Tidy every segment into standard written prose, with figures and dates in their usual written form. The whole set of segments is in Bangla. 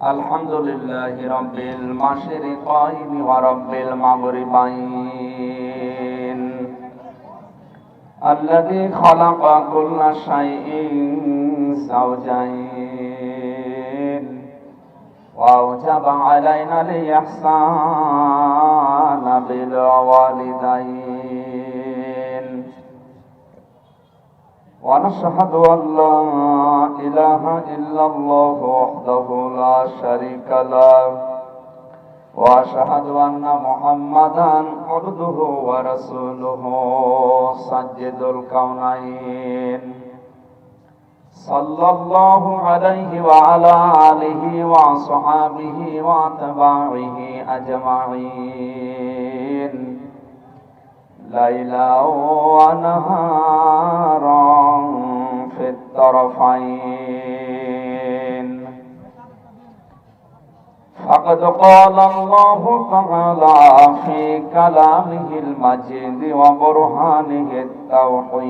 الحمد لله رب المشرقين ورب المغربين الذي خلق كل شيء زوجين وأوجب علينا الإحسان بالوالدين ونشهد أن لا إله إلا الله وحده لا شريك له وأشهد أن محمدا عبده ورسوله سيد الكونين صلى الله عليه وعلى آله وصحبه وأتباعه أجمعين ليلا ونهارا في الطرفين فقد قال الله تعالى في كلامه المجيد وبرهانه التوحيد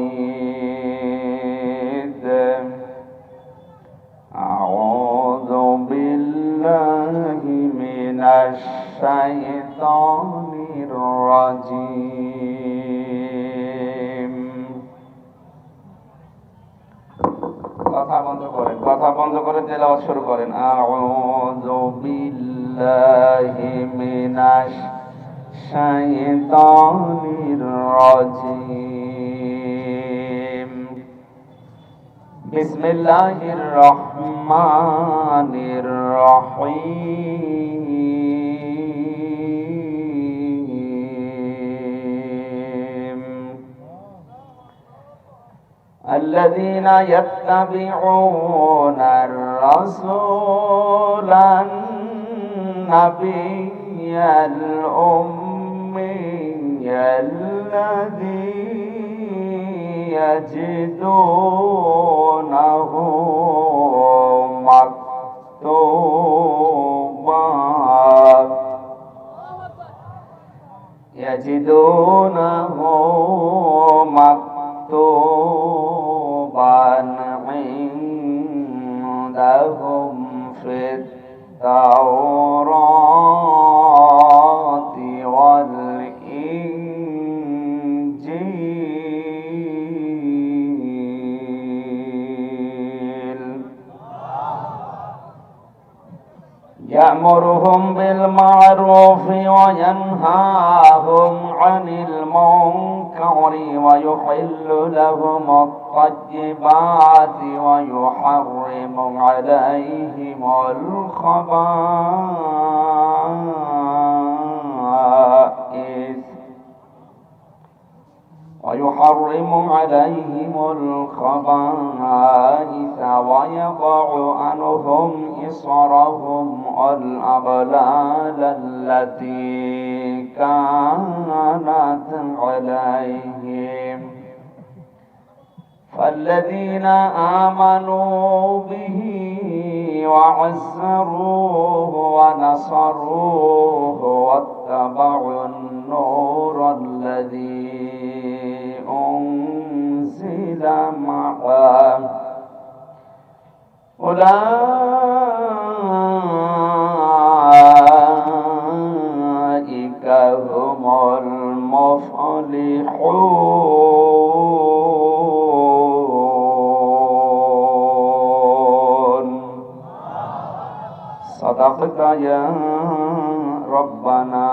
أعوذ بالله من الشيطان الرجيم কথা বন্ধ করে তেলাওয়াত শুরু করেন আউযু বিল্লাহি মিনাশ শাইতানির রাজিম বিসমিল্লাহির রহমানির রহিম الذين يتبعون الرسول النبي الأمي الذي يجدونه مكتوبا عندهم في التوراة والإنجيل يأمرهم بالمعروف وينهاهم عن المنكر ويحل لهم الطيبات ويحرم عليهم الخبائث ويضع عنهم إصرهم والأغلال التي كانت عليهم فالذين آمنوا به وعزروه ونصروه واتبعوا النور الذي أنزل معه أولئك هم المفلحون صدقت يا ربنا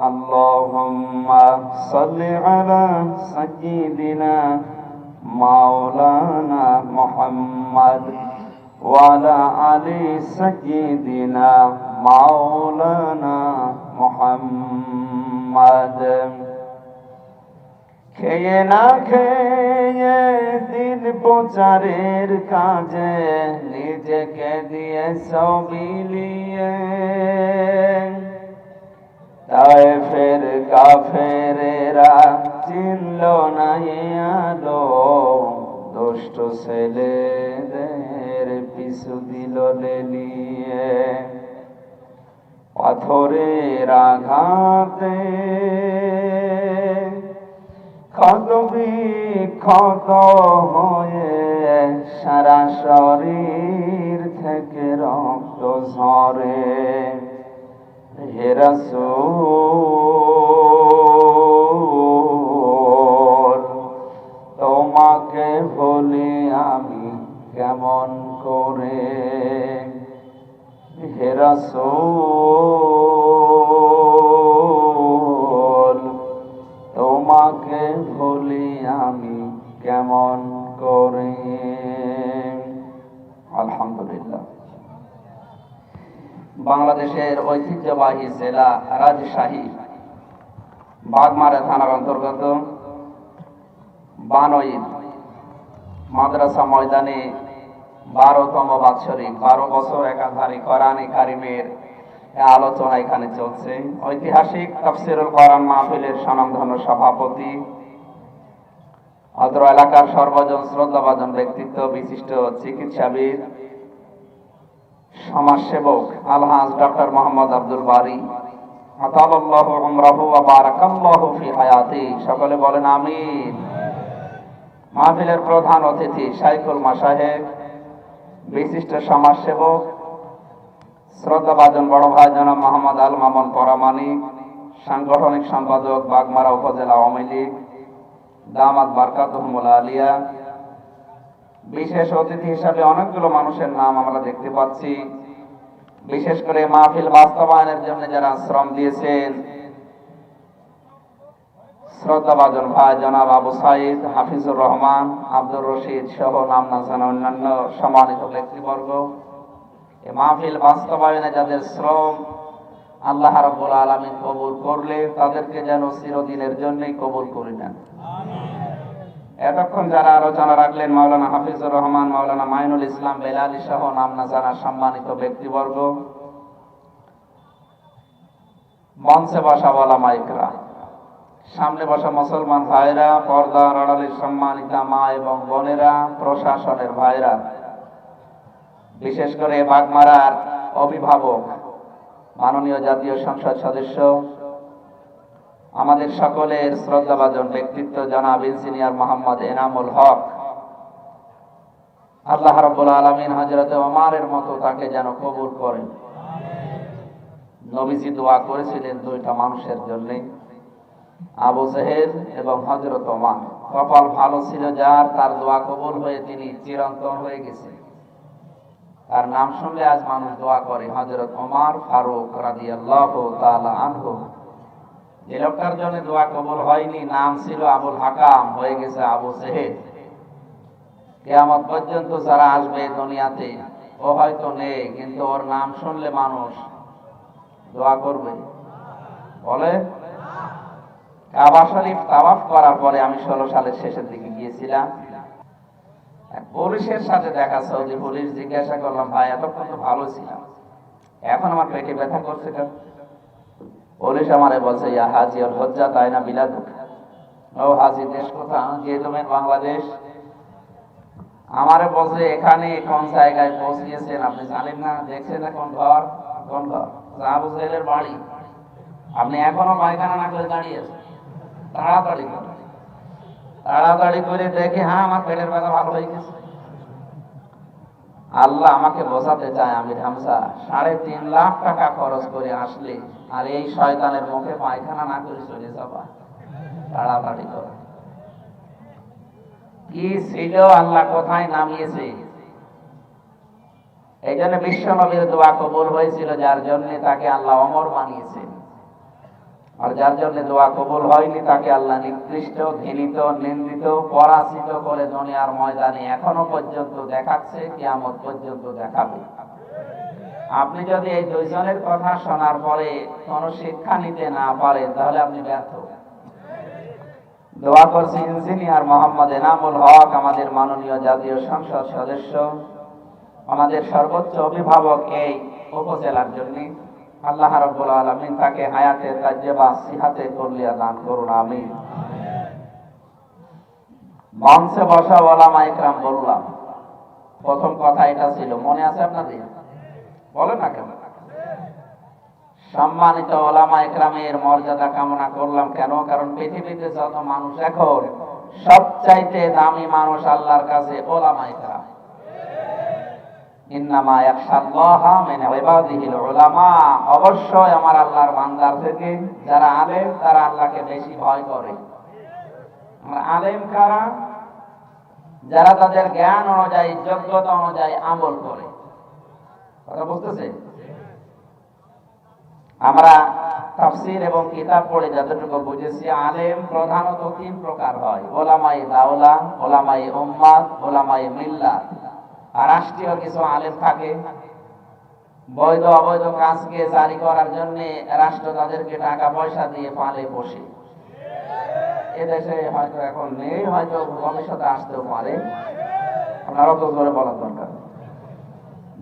اللهم صل على سيدنا مولانا محمد وعلى آل سيدنا مولانا محمد খেয়ে না খেয়ে দিন প্রচারের কাজে নিজেকে দিয়ে সবিলিয়ে তায়েফের কাফেরেরা চিনল না আলো দুষ্ট ছেলেদের পিছু দিল লেলিয়ে পাথরের আঘাতে ক্ষত বিক্ষত হয়ে সারা শরীর থেকে রক্ত ঝরে। হে রাসূল তোমাকে ভুলি আমি কেমন করে। হে রাসূল তোমাকে ভুলি আমি কেমন করে। আলহামদুলিল্লাহ। বাংলাদেশের ঐতিহ্যবাহী জেলা রাজশাহী বাগমারা থানার অন্তর্গত বানইল মাদ্রাসা ময়দানে 12তম বাৎসরিক 12 বছর একাধারে কোরআনে কারিমের আলোচনা এখানে চলছে। ঐতিহাসিক তাফসীরুল কোরআন মাহফিলের স্বনামধন্য সভাপতি, অত্র এলাকার সর্বজন শ্রদ্ধাভাজন ব্যক্তিত্ব, বিশিষ্ট চিকিৎসাবিদ, সমাজসেবক আলহাজ ডক্টর মোহাম্মদ আব্দুল বারী আতালাল্লাহু উমরাহু ওয়া বারাকাল্লাহু ফি হায়াতি। সকলে বলেন আমিন। মাহফিলের প্রধান অতিথি শাইখুল মাশায়েখ, বিশিষ্ট সমাজসেবক, শ্রদ্ধাভাজন বড় ভাই জনাব মোহাম্মদ আল মামুন পরামানিক, সাংগঠনিক সম্পাদক বাগমারা উপজেলা আওয়ামী লীগ, দামাত বারকাতুহুমুল আলিয়া। বিশেষ অতিথি হিসাবে অনেকগুলো মানুষের নাম আমরা দেখতে পাচ্ছি। বিশেষ করে মাহফিল বাস্তবায়নের জন্য যারা শ্রম দিয়েছেন, শ্রদ্ধাভাজন ভাই জনাব আবু সাইদ, হাফিজুর রহমান, আব্দুর রশিদ সহ নাম না জানা অন্যান্য সম্মানিত ব্যক্তিবর্গ। এই মাহফিল বাস্তবায়নে যাদের শ্রম আল্লাহ রাব্বুল আলামিন কবুল করলে তাদেরকে যেন চিরদিনের জন্যই কবুল করে নেন। এতক্ষণ যারা আলোচনা রাখলেন মাওলানা হাফিজুর রহমান, মাওলানা মাইনুল ইসলাম বেলালী সহ নাম না জানা সম্মানিত ব্যক্তিবর্গ, মঞ্চে বসা ওলামা ইকরাম, সামনে বসা মুসলমান ভাইরা, পর্দার আড়ালের সম্মানিত মা এবং বোনেরা, প্রশাসনের ভাইরা, বিশেষ করে বাগমারার অভিভাবক, মাননীয় জাতীয় সংসদ সদস্য, আমাদের সকলের শ্রদ্ধাভাজন ব্যক্তিত্ব জনাব ইঞ্জিনিয়ার মোহাম্মদ এনামুল হক, আল্লাহ রাব্বুল আলামিন হযরত ওমরের মতো তাকে যেন কবুল করেন। নবীজি দোয়া করেছিলেন দুইটা মানুষের জন্য, আবু জেহেল এবং হযরত ওমর। কপাল ভালো ছিল যার, তার দোয়া কবুল হয়ে তিনি চিরন্তন হয়ে গেছে। তার নাম শুনলে আজ মানুষ দোয়া করে, হযরত ওমর ফারুক রাদিয়াল্লাহু তাআলা আনহু। যে লোকটার জন্য দোয়া কবুল হয়নি, নাম ছিল আবুল হাকাম, হয়ে গেছে আবু জেহেল। কিয়ামত পর্যন্ত যারা আসবে দুনিয়াতে, ও হয়তো নেই, কিন্তু ওর নাম শুনলে মানুষ দোয়া করবে। বলে কাবা শরীফ তাওয়াফ করার পরে আমি 16 সালের শেষের দিকে গিয়েছিলাম, এক পুলিশের সাথে দেখা, সৌদি পুলিশ। জিজ্ঞাসা করলাম, ভাই এতক্ষণ তো ভালো ছিলাম, এখন আমার পেটে ব্যথা করছে কেন? পুলিশ আমারে বলছে, ইয়া হাজি আল হজ্জাত আয়না বিলাদুক। ও হাজি, দেশ কোথা? যে তুমি বাংলাদেশ। আমারে বলছে, এখানে কোন জায়গায় পৌঁছিয়েছেন আপনি জানেন না? দেখছেন না কোন ঘর? কোন ঘর? আবু জেহেলের বাড়ি। আপনি এখনো পায়খানা না করে দাঁড়িয়ে আছেন। তাড়াতাড়ি করে দেখে, হ্যাঁ আমার পেটের ব্যথা ভালো হয়ে গেছে। আল্লাহ আমাকে বোঝাতে চায়, আমির হামজা 3.5 লাখ টাকা খরচ করে আসলে আর এই শয়তানের মুখে পায়খানা না করে চলে যাবা, তাড়াতাড়ি করো। কি ছিল, আল্লাহ কোথায় নামিয়েছে। এই জন্য বিশ্ব নবীর দোয়া কবুল হয়েছিল, যার জন্য তাকে আল্লাহ ওমর বানিয়েছেন। আর যার জন্য দোয়া কবুল হয়নি, তাকে আল্লাহ নিকৃষ্ট, ঘৃণিত, নিন্দিত, পরাজিত করে দুনিয়ার ময়দানে এখনো পর্যন্ত দেখাচ্ছে, কিয়ামত পর্যন্ত দেখাবে। আপনি যদি এই দুইজনের কথা শোনার পরে কোনো শিক্ষা নিতে না পারেন, তাহলে আপনি ব্যর্থ। দোয়া করছি ইঞ্জিনিয়ার মোহাম্মদ এনামুল হক, আমাদের মাননীয় জাতীয় সংসদ সদস্য, আমাদের সর্বোচ্চ অভিভাবক এই উপজেলার জন্য। আল্লাহ রাব্বুল আলামিন তাকে হায়াতে তাজ্জেবা সিহাতে কুল্লিয়া দান করুন, আমিন। মঞ্চে বসা ওলামা ইকরাম বললাম, প্রথম কথা এটা ছিল, মনে আছে আপনাদের? বলেন না কেন? সম্মানিত ওলামা ইকরামের মর্যাদা কামনা করলাম। কেন? কারণ পৃথিবীতে যত মানুষ, এখন সবচাইতে দামি মানুষ আল্লাহর কাছে ওলামা ইকরাম। ইন্নামা ইয়াখশাল্লাহা মিন ইবাদিহিল উলামা, অবশ্যই আমার আল্লাহর বান্দার থেকে যারা আলেম তারা আল্লাহকে বেশি ভয় করে। আলেম কারা? যারা তাদের জ্ঞান অনুযায়ী যোগ্যতা অনুযায়ী আমল করে। কথা বুঝতেছে? আমরা তাফসীর এবং কিতাব পড়ে যতটুকু বুঝেছি, আলেম প্রধানত তিন প্রকার হয়: ওলামায়ে দাওলা, ওলামায়ে উম্মাত, ওলামায়ে মিল্লাত। আর রাষ্ট্রীয় কিছু আলেম থাকে, বৈধ অবৈধ কাজকে জারি করার জন্য রাষ্ট্র তাদেরকে টাকা পয়সা দিয়ে পালে পোষে। এদেশে হয়তো এখন নেই, হয়তো ভবিষ্যতে আসতেও পারে, আপনার অত জোরে বলার দরকার।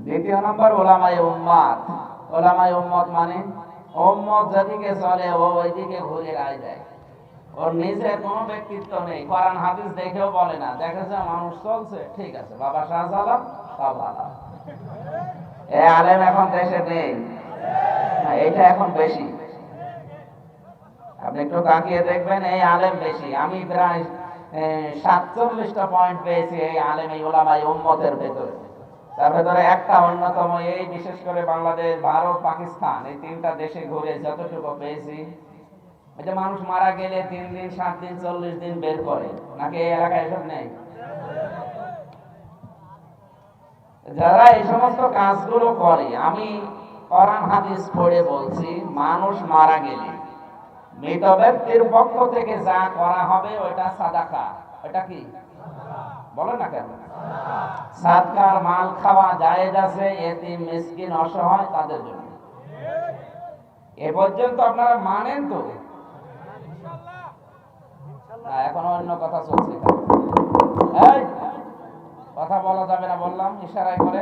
দ্বিতীয় নম্বর ওলামায়ে উম্মাত। ওলামায়ে উম্মত মানে উম্মত যেদিকে চলে ও ওইদিকে ঘুরে রায় দেয়, ওর নিজের কোনো ব্যক্তিত্ব নেই, কোরআন হাদিস দেখেও বলে না, দেখেছে মানুষ চলছে ঠিক আছে, বাবা শাহজালাম সব ভালো। এই আলেম এখন দেশে নেই, এইটা এখন বেশি। আপনি একটু তাকিয়ে দেখবেন, এই আলেম বেশি। আমি প্রায় 47টা পয়েন্ট পেয়েছি এই আলেম, এই ওলামায়ে উম্মতের ভেতরে। তার ভেতরে একটা অন্যতম, এই বিশেষ করে বাংলাদেশ, ভারত, পাকিস্তান, এই তিনটা দেশে ঘুরে যতটুকু পেয়েছি, এই যে মানুষ মারা গেলে 3 দিন 7 দিন 40 দিন বের করে, নাকি এই এলাকায় এসব নেই? যারা এই সমস্ত কাজগুলো করে, আমি কোরআন হাদিস পড়ে বলছি, মানুষ মারা গেলে মৃত ব্যক্তির পক্ষ থেকে যা করা হবে ওটা সাদাকা। ওটা কি বলেন না কেন? সাদকার মাল খাওয়া জায়েজ আছে এতিম মিসকিন অসহায় তাদের জন্য। এ পর্যন্ত আপনারা মানেন তো? এখন অন্য কথা চলছে, এই কথা বলা যাবে না বললাম, ইশারায় করে।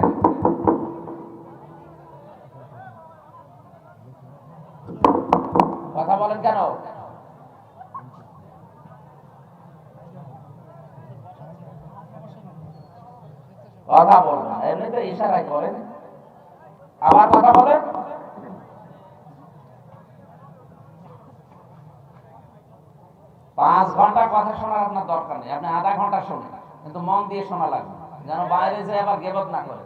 কথা বলেন কেন? কথা বলবেন, এমনিতে ইশারায় করেন, আবার কথা বলেন। 5 ঘন্টা কথা শোনার আপনার দরকার নেই, আপনি আধা ঘন্টা শোনেন, কিন্তু মন দিয়ে শোনা লাগবে, যেন বাইরে যে আবার গেবত না করে।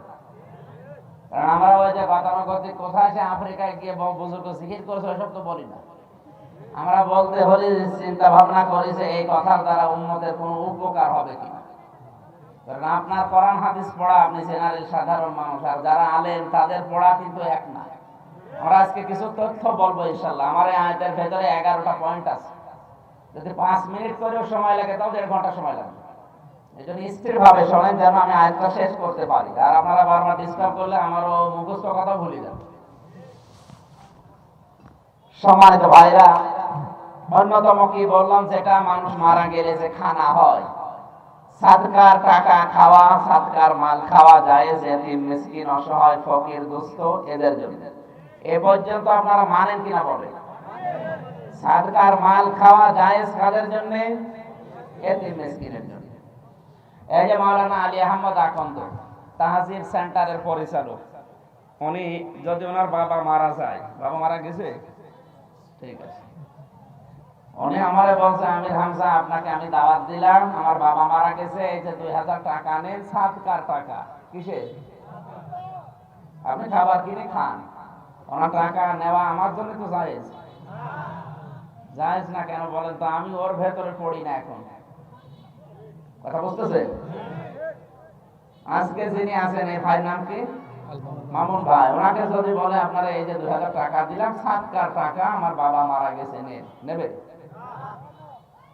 কারণ আমরা ওই যে গতানুগতিক কোথায় সে আফ্রিকায় গিয়ে বুজুর্গ জিকির করেছে ওইসব তো বলি না। আমরা বলতে হলে চিন্তা ভাবনা করি যে এই কথার দ্বারা উম্মতের কোনো উপকার হবে কিনা। কারণ আপনার কোরআন হাদিস পড়া, আপনি জেনারেল সাধারণ মানুষ, আর যারা আলেম তাদের পড়া কিন্তু এক না। আমরা আজকে কিছু তথ্য বলবো ইনশাআল্লাহ। আমার এই আয়াতের ভেতরে 11টা পয়েন্ট আছে, যদি 5 মিনিট করেও সময় লাগে তাও 1.5 ঘন্টা সময় লাগবে। এই জন্য স্থির ভাবে শোনেন যেন আমি আয়াতটা শেষ করতে পারি, আর আপনারা বারবার ডিস্টার্ব করলে আমারও মুখস্থ কথা ভুলে যাবে। সম্মানিত ভাইরা, অন্যতম কি বললাম, যেটা মানুষ মারা গেলে যে খানা হয়, সাদকার টাকা খাওয়া, সাদকার মাল খাওয়া জায়েজ এতিম মিসকিন অসহায় ফকির দুস্থ এদের জন্য। এ পর্যন্ত আপনারা মানেন কিনা বলেন? সাদকার মাল খাওয়া জায়েজ কাদের জন্য? এতিম মিসকিনের জন্য। এই যে মাওলানা আলী আহমদ আকন্দ তাহজিব সেন্টারের পরিচালক, উনি যদি ওনার বাবা মারা যায়, বাবা মারা গেছে ঠিক আছে, উনি আমারে বলছে, আমির হামজা আপনাকে আমি দাওয়াত দিলাম, আমার বাবা মারা গেছে, এই যে 2000 টাকা নেন, সাদকার টাকা। কিসে? আপনি খাবার কিনে খান। ওনার টাকা নেওয়া আমার জন্য তো জায়েজ। জায়েজ না কেন বলেন তো? আমি ওর ভেতরে পড়ি না এখন, কথা বুঝতেছে? আজকে যিনি আছেন এই ভাইয়ের নাম কি? মামুন ভাই। ওনাকে যদি বলে আপনারা এই যে 2000 টাকা দিলাম, সাদকার টাকা, আমার বাবা মারা গেছে, নেবে?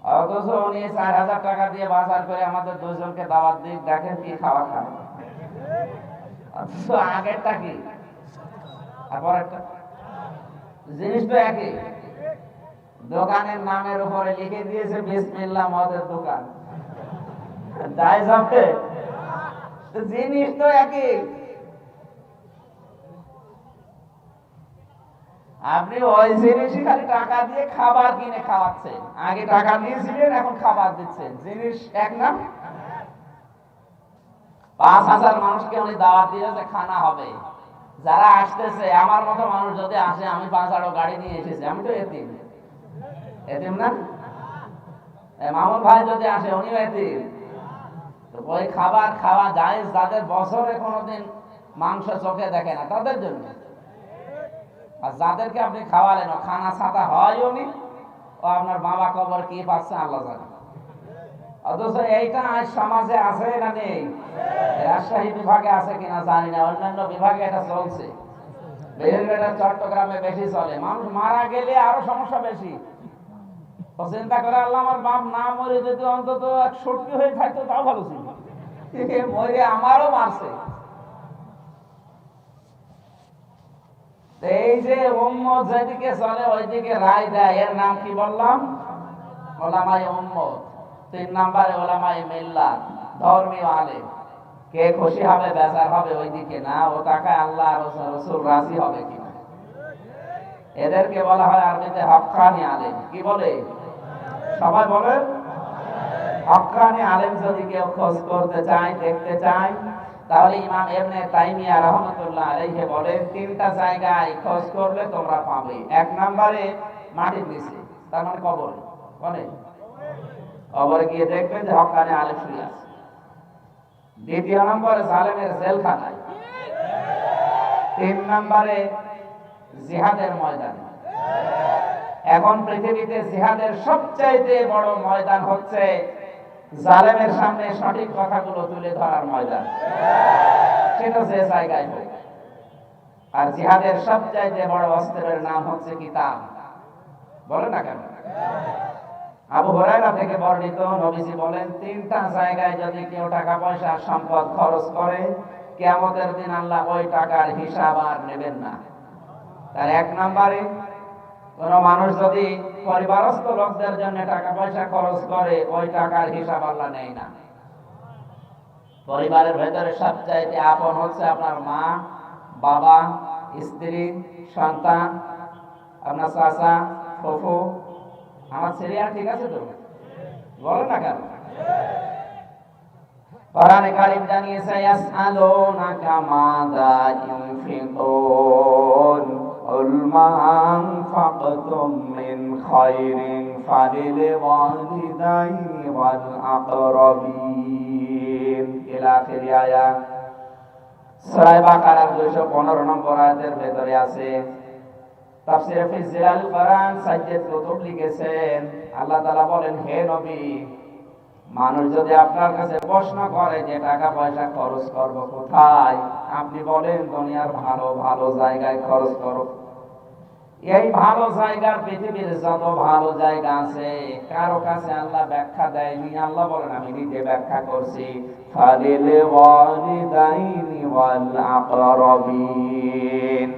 অথচ উনি 4000 টাকা দিয়ে বাজার করে আমাদের 2 জনকে দাওয়াত দিক, দেখেন কি খাওয়া খান। অথচ আগেরটা কি আর পরেরটা জিনিস তো একই। দোকানের নামের উপরে লিখে দিয়েছে বিসমিল্লাহ মদের দোকান, জায়েজ হবে? জিনিস তো একই। আপনি ওই জিনিসই খালি টাকা দিয়ে খাবার কিনে খাওয়াচ্ছেন, আগে টাকা দিয়েছিলেন এখন খাবার দিচ্ছেন, জিনিস এক না? 5000 মানুষকে উনি দাওয়াত দিয়ে যে খানা হবে, যারা আসতেছে আমার মতো মানুষ যদি আসে, আমি 5 গাড়ি নিয়ে এসেছি, আমি তো এতিম, এতিম না? মামুন ভাই যদি আসে, উনিও এতিম। তো ওই খাবার খাওয়া জায়েজ যাদের বছরে কোনোদিন মাংস চোখে দেখে না তাদের জন্য। আর যাদেরকে আপনি খাওয়ালেন ও খানা ছাতা হয়ও নি, ও আপনার বাবা কবর কি পাচ্ছে আল্লাহ জানে। অথচ এইটা আজ সমাজে আছে না নেই? রাজশাহী বিভাগে আছে কিনা জানি না, অন্যান্য বিভাগে এটা চলছে। চট্টগ্রামে বেশি চলে। মানুষ মারা গেলে আরো সমস্যা বেশি। তো চিন্তা করে আল্লাহ আমার বাপ না মরে যদি অন্তত এক সটকি হয়ে থাকতো তাও ভালো ছিল, মরে আমারও মারছে। এই যে উম্মত যেদিকে চলে ওইদিকে রায় দেয়, এর নাম কি বললাম? ওলামায়ে উম্মত। 3 নম্বরে ওলামায়ে মিল্লাত, ধর্মীয় আলেম। কে খুশি হবে বেজার হবে ওইদিকে না, ও তাকায় আল্লাহ আর রাসূল রাজি হবে কিনা। এদেরকে বলা হয় আরবিতে হক্কানি আলেম। কি বলে? সবাই বলেন হক্কানি আলেম। যদি কেউ খোঁজ করতে চায়, দেখতে চায়, তাহলে ইমাম ইবনে তাইমিয়া রাহমাতুল্লাহ আলাইহি বলেন 3টা জায়গায় খোঁজ করলে তোমরা পাবে। 1 নম্বরে মাটির নিচে, তার মানে কবরে। কোনে? কবরে গিয়ে দেখবেন যে হক্কানি আলেম শুয়ে আছে। 2 নম্বরে জালেমের জেলখানায়। 3 নম্বরে জিহাদের ময়দানে। এখন পৃথিবীতে জিহাদের সবচাইতে বড় ময়দান হচ্ছে জালেমের সামনে সঠিক কথাগুলো তুলে ধরার ময়দান। সেটা যে জায়গায় হোক। আর জিহাদের সবচাইতে বড় অস্ত্রের নাম হচ্ছে কিতাব। বলে না কেন? আবু হুরায়রা থেকে বর্ণিত, নবীজি বলেন 3টা জায়গায় যদি কেউ টাকা পয়সা সম্পদ খরচ করে, কিয়ামতের দিন আল্লাহ ওই টাকার হিসাব আর নেবেন না। তার 1 নম্বরে কোন মানুষ যদি পরিবারস্থ লোকদের জন্য টাকা পয়সা খরচ করে, ওই টাকার হিসাব আল্লাহ নেয় না। পরিবারের ভেতরে সবচাইতে আপন হচ্ছে আপনার মা, বাবা, স্ত্রী, সন্তান, আপনার চাচা, ফুফু। আমার সিরিয়াল ঠিক আছে তো? বলেন না কেন? কোরআনে কারীম জানিয়েছে ইয়াসআলুনাকা মাযা ইউনফিকুন কুল মা আনফাকতুম মিন খায়রিন ফালিল ওয়ালিদাইনি ওয়াল আকরাবিন ইলা আখির আয়াত। সূরা বাকারার 215 নম্বর আয়াতের ভেতরে আছে। তাফসীরে ফি জিলাল কোরআন সাইয়্যিদ কুতুব লিখেছেন, আল্লাহ তাআলা বলেন, হে নবী, মানুষ যদি আপনার কাছে প্রশ্ন করে যে টাকা পয়সা খরচ করব কোথায়, আপনি বলেন দুনিয়ার ভালো ভালো জায়গায় খরচ করো। এই ভালো জায়গার পৃথিবীর যত ভালো জায়গা আছে কারো কাছে আল্লাহ ব্যাখ্যা দেয়নি। আল্লাহ বলেন আমি নিজে ব্যাখ্যা করছি। ফালিল ওয়ালিদাইনি ওয়াল আকরাবিন।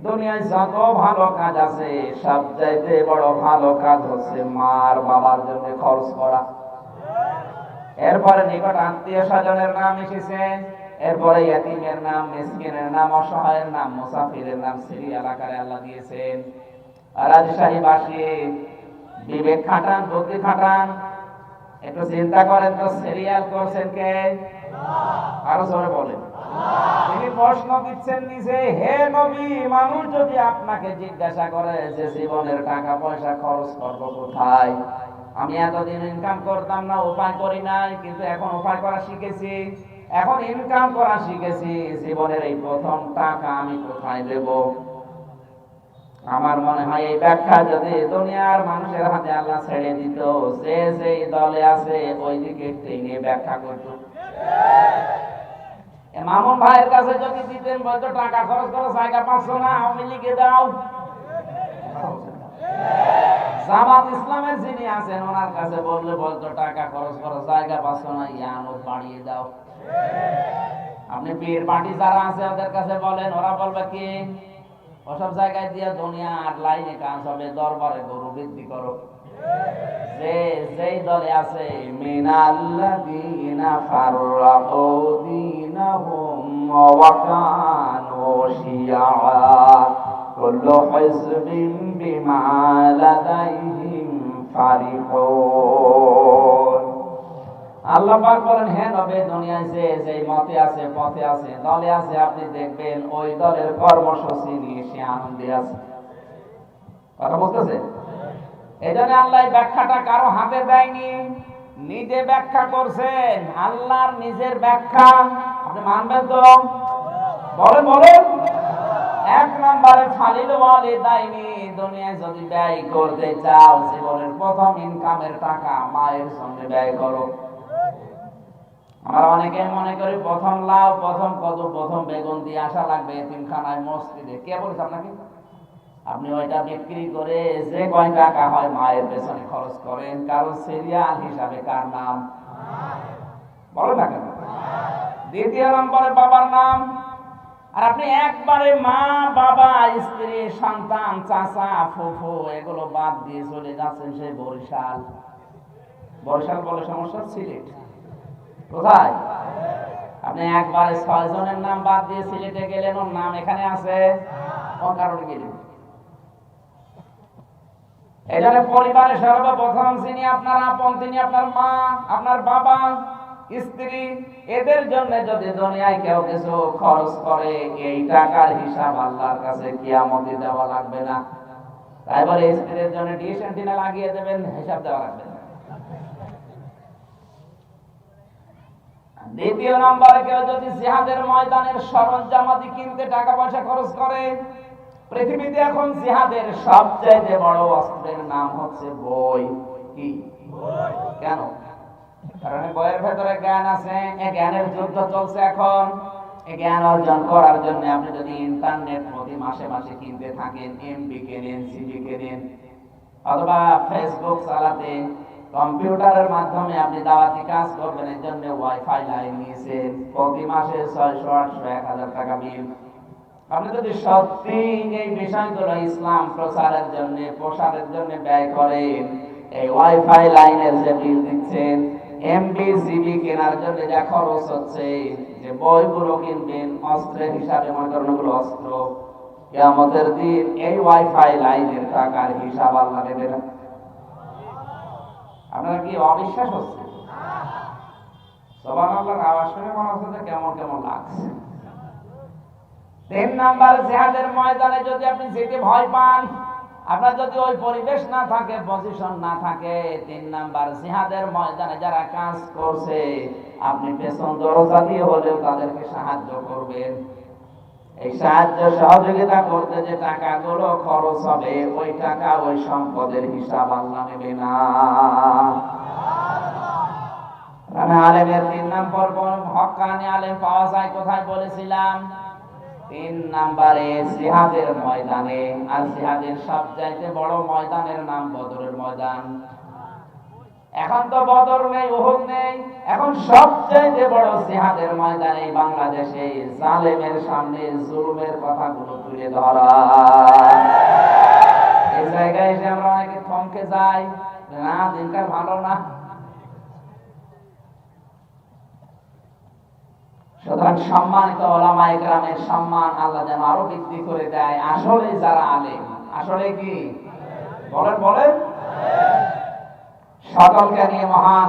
দুনিয়ায় যত ভালো কাজ আছে সবচাইতে বড় ভালো কাজ হচ্ছে মার বাবার জন্য খরচ করা। এরপরে নিকট আত্মীয় স্বজনের নাম এসেছে, এরপরে ইয়াতীমের নাম, মিসকিনের নাম, অসহায়ের নাম, মুসাফিরের নাম সিরিয়াল আকারে আল্লাহ দিয়েছেন। রাজশাহী বাসী বিবেক খাটান, বুদ্ধি খাটান, একটু চিন্তা করেন তো সিরিয়াল করছেন কে? আরো জোরে বলেন। তিনি প্রশ্ন দিচ্ছেন নিজে, হে নবী, মানুষ যদি আপনাকে জিজ্ঞাসা করে যে জীবনের টাকা পয়সা খরচ করবো কোথায়, আমি এতদিন ইনকাম করতাম না, উপায় করি নাই, কিন্তু এখন উপায় করা শিখেছি, এখন ইনকাম করা শিখেছি, জীবনের এই প্রথম টাকা আমি কোথায় দেব? আমার মনে হয় এই ব্যাখ্যা যদি দুনিয়ার মানুষের হাতে আল্লাহ ছেড়ে দিত, যে যেই দলে আছে ওই দিকে টেনে ব্যাখ্যা করত। মামুন ভাইয়ের কাছে যদি দিতেন, বলতো টাকা খরচ করো, জায়গা পাচ্ছ না, আওয়ামী লীগে দাও। জামাত ইসলামের যিনি আছেন ওনার কাছে বললে বলতো টাকা খরচ করো, জায়গা পাচ্ছ না, ইয়ানত বাড়িয়ে দাও। আপনি পীর পার্টি যারা আছে ওদের কাছে বলেন, ওরা বলবে কি ওসব জায়গায় দিয়ে দুনিয়া আর লাইনে কাজ হবে, দরবারে গরু বৃদ্ধি করো। যে যেই দলে আছে মিনাল্লাযীনা ফাররাকু দীনাহুম ওয়া কানু শিয়া কুল্লু হিজবিন বিমা লাদাইহিম ফারিহুন। আল্লাহ পাক বলেন, হে নবী, দুনিয়ায় যে যেই মতে আছে, পথে আছে, দলে আছে, আপনি দেখবেন ওই দলের কর্মসূচি নিয়ে সে আনন্দে আছে। কথা বলতেছে? এজন্য আল্লাহ ব্যাখ্যাটা কারো হাতে দেয়নি, নিজে ব্যাখ্যা করছেন। আল্লাহর নিজের ব্যাখ্যা আপনি মানবেন তো? বলেন বলেন। এক নম্বরে ফালিল ওয়ালিদাইনি, দুনিয়ায় যদি ব্যয় করতে চাও জীবনের প্রথম ইনকামের টাকা মায়ের জন্য ব্যয় করো। আমরা অনেকে মনে করি প্রথম লাউ, প্রথম কদু, প্রথম বেগুন দিয়ে আসা লাগবে এতিমখানায়, মসজিদে। কে বলেছে আপনাকে? আপনি ওইটা বিক্রি করে যে কয় টাকা হয় মায়ের পেছনে খরচ করেন, কারণ সিরিয়াল হিসাবে কার নাম? বলো না কেন? দ্বিতীয় নম্বরে বাবার নাম। আর আপনি একবারে মা, বাবা, স্ত্রী, সন্তান, চাচা, ফুফু এগুলো বাদ দিয়ে চলে যাচ্ছেন সেই বরিশাল। বরিশাল বলে সমস্যা, সিলেট। কোথায়? আপনি একবারে 6 জনের নাম বাদ দিয়ে সিলেটে গেলেন, ওর নাম এখানে আছে, কোন কারণে গেলেন? এই জন্য পরিবারের সর্বপ্রথম যিনি আপনার আপন, তিনি আপনার মা, আপনার বাবা, স্ত্রী। এদের জন্য যদি দুনিয়ায় কেউ কিছু খরচ করে, এই টাকার হিসাব আল্লাহর কাছে কিয়ামতে দেওয়া লাগবে না। তাই বলে স্ত্রীর জন্য ডিশ অ্যান্টেনা লাগিয়ে দেবেন, হিসাব দেওয়া লাগবে না। দ্বিতীয় নম্বরে কেউ যদি জিহাদের ময়দানের সরঞ্জামাদি কিনতে টাকা পয়সা খরচ করে, পৃথিবীতে এখন জিহাদের সবচেয়ে বড় অস্ত্রের নাম হচ্ছে বই। কি কেন? কারণ বইয়ের ভেতরে জ্ঞান আছে, এই জ্ঞানের যুদ্ধ চলছে এখন। এই জ্ঞান অর্জন করার জন্য আপনি যদি ইন্টারনেট প্রতি মাসে মাসে কিনতে থাকেন, এমবি কেনেন, সিবি কেনেন, অথবা ফেসবুক চালাতে, কম্পিউটারের মাধ্যমে আপনি দাওয়াতি কাজ করবেন, এর জন্য ওয়াইফাই লাইন নিয়েছেন, প্রতি মাসে 600, 800, 1000 টাকা বিল। আপনি যদি সত্যি এই বিষয়গুলো ইসলাম প্রচারের জন্য, প্রসারের জন্য ব্যয় করেন, এই ওয়াইফাই লাইনের যে বিল দিচ্ছেন, এমবি জিবি কেনার জন্য যা খরচ হচ্ছে, যে বইগুলো কিনবেন অস্ত্রের হিসাবে, মনে করেন ওগুলো অস্ত্র, কিয়ামতের দিন এই ওয়াইফাই লাইনের টাকার হিসাব আল্লাহ দেবে না। আপনার কি অবিশ্বাস হচ্ছে? সুবহানাল্লাহর আওয়াজ শুনে মনে হচ্ছে কেমন কেমন লাগছে। 3 নাম্বার, জিহাদের ময়দানে যদি আপনি যেতে ভয় পান, আপনার যদি ওই পরিবেশ না থাকে, পজিশন না থাকে, 3 নাম্বার, জিহাদের ময়দানে যারা কাজ করছে আপনি পেছন দরজা দিয়ে হলেও তাদেরকে সাহায্য করবেন। এই সাহায্য সহযোগিতা করতে যে টাকাগুলো খরচ হবে, ওই টাকা, ওই সম্পদের হিসাব আল্লাহ নেবে না। আলেমের 3 নম্বর হক্কানি আলেম পাওয়া যায় কোথায় বলেছিলাম? 3 নম্বরে জিহাদের ময়দানে। আর জিহাদের সবচাইতে বড় ময়দানের নাম বদরের ময়দান। এখন তো বদর নেই, উহুদ নেই, এখন সবচাইতে বড় জিহাদের ময়দানে বাংলাদেশে জালেমের সামনে জুলুমের কথাগুলো তুলে ধরা। এই জায়গায় এসে আমরা অনেকে থমকে যাই, না দিনকার ভালো না। সুতরাং সম্মানিত ওলামায়ে কেরামের সম্মান আল্লাহ যেন আরো বৃদ্ধি করে দেয়। আসলে যারা আলেম, আসলে কি বলেন বলেন, সকলকে নিয়ে মহান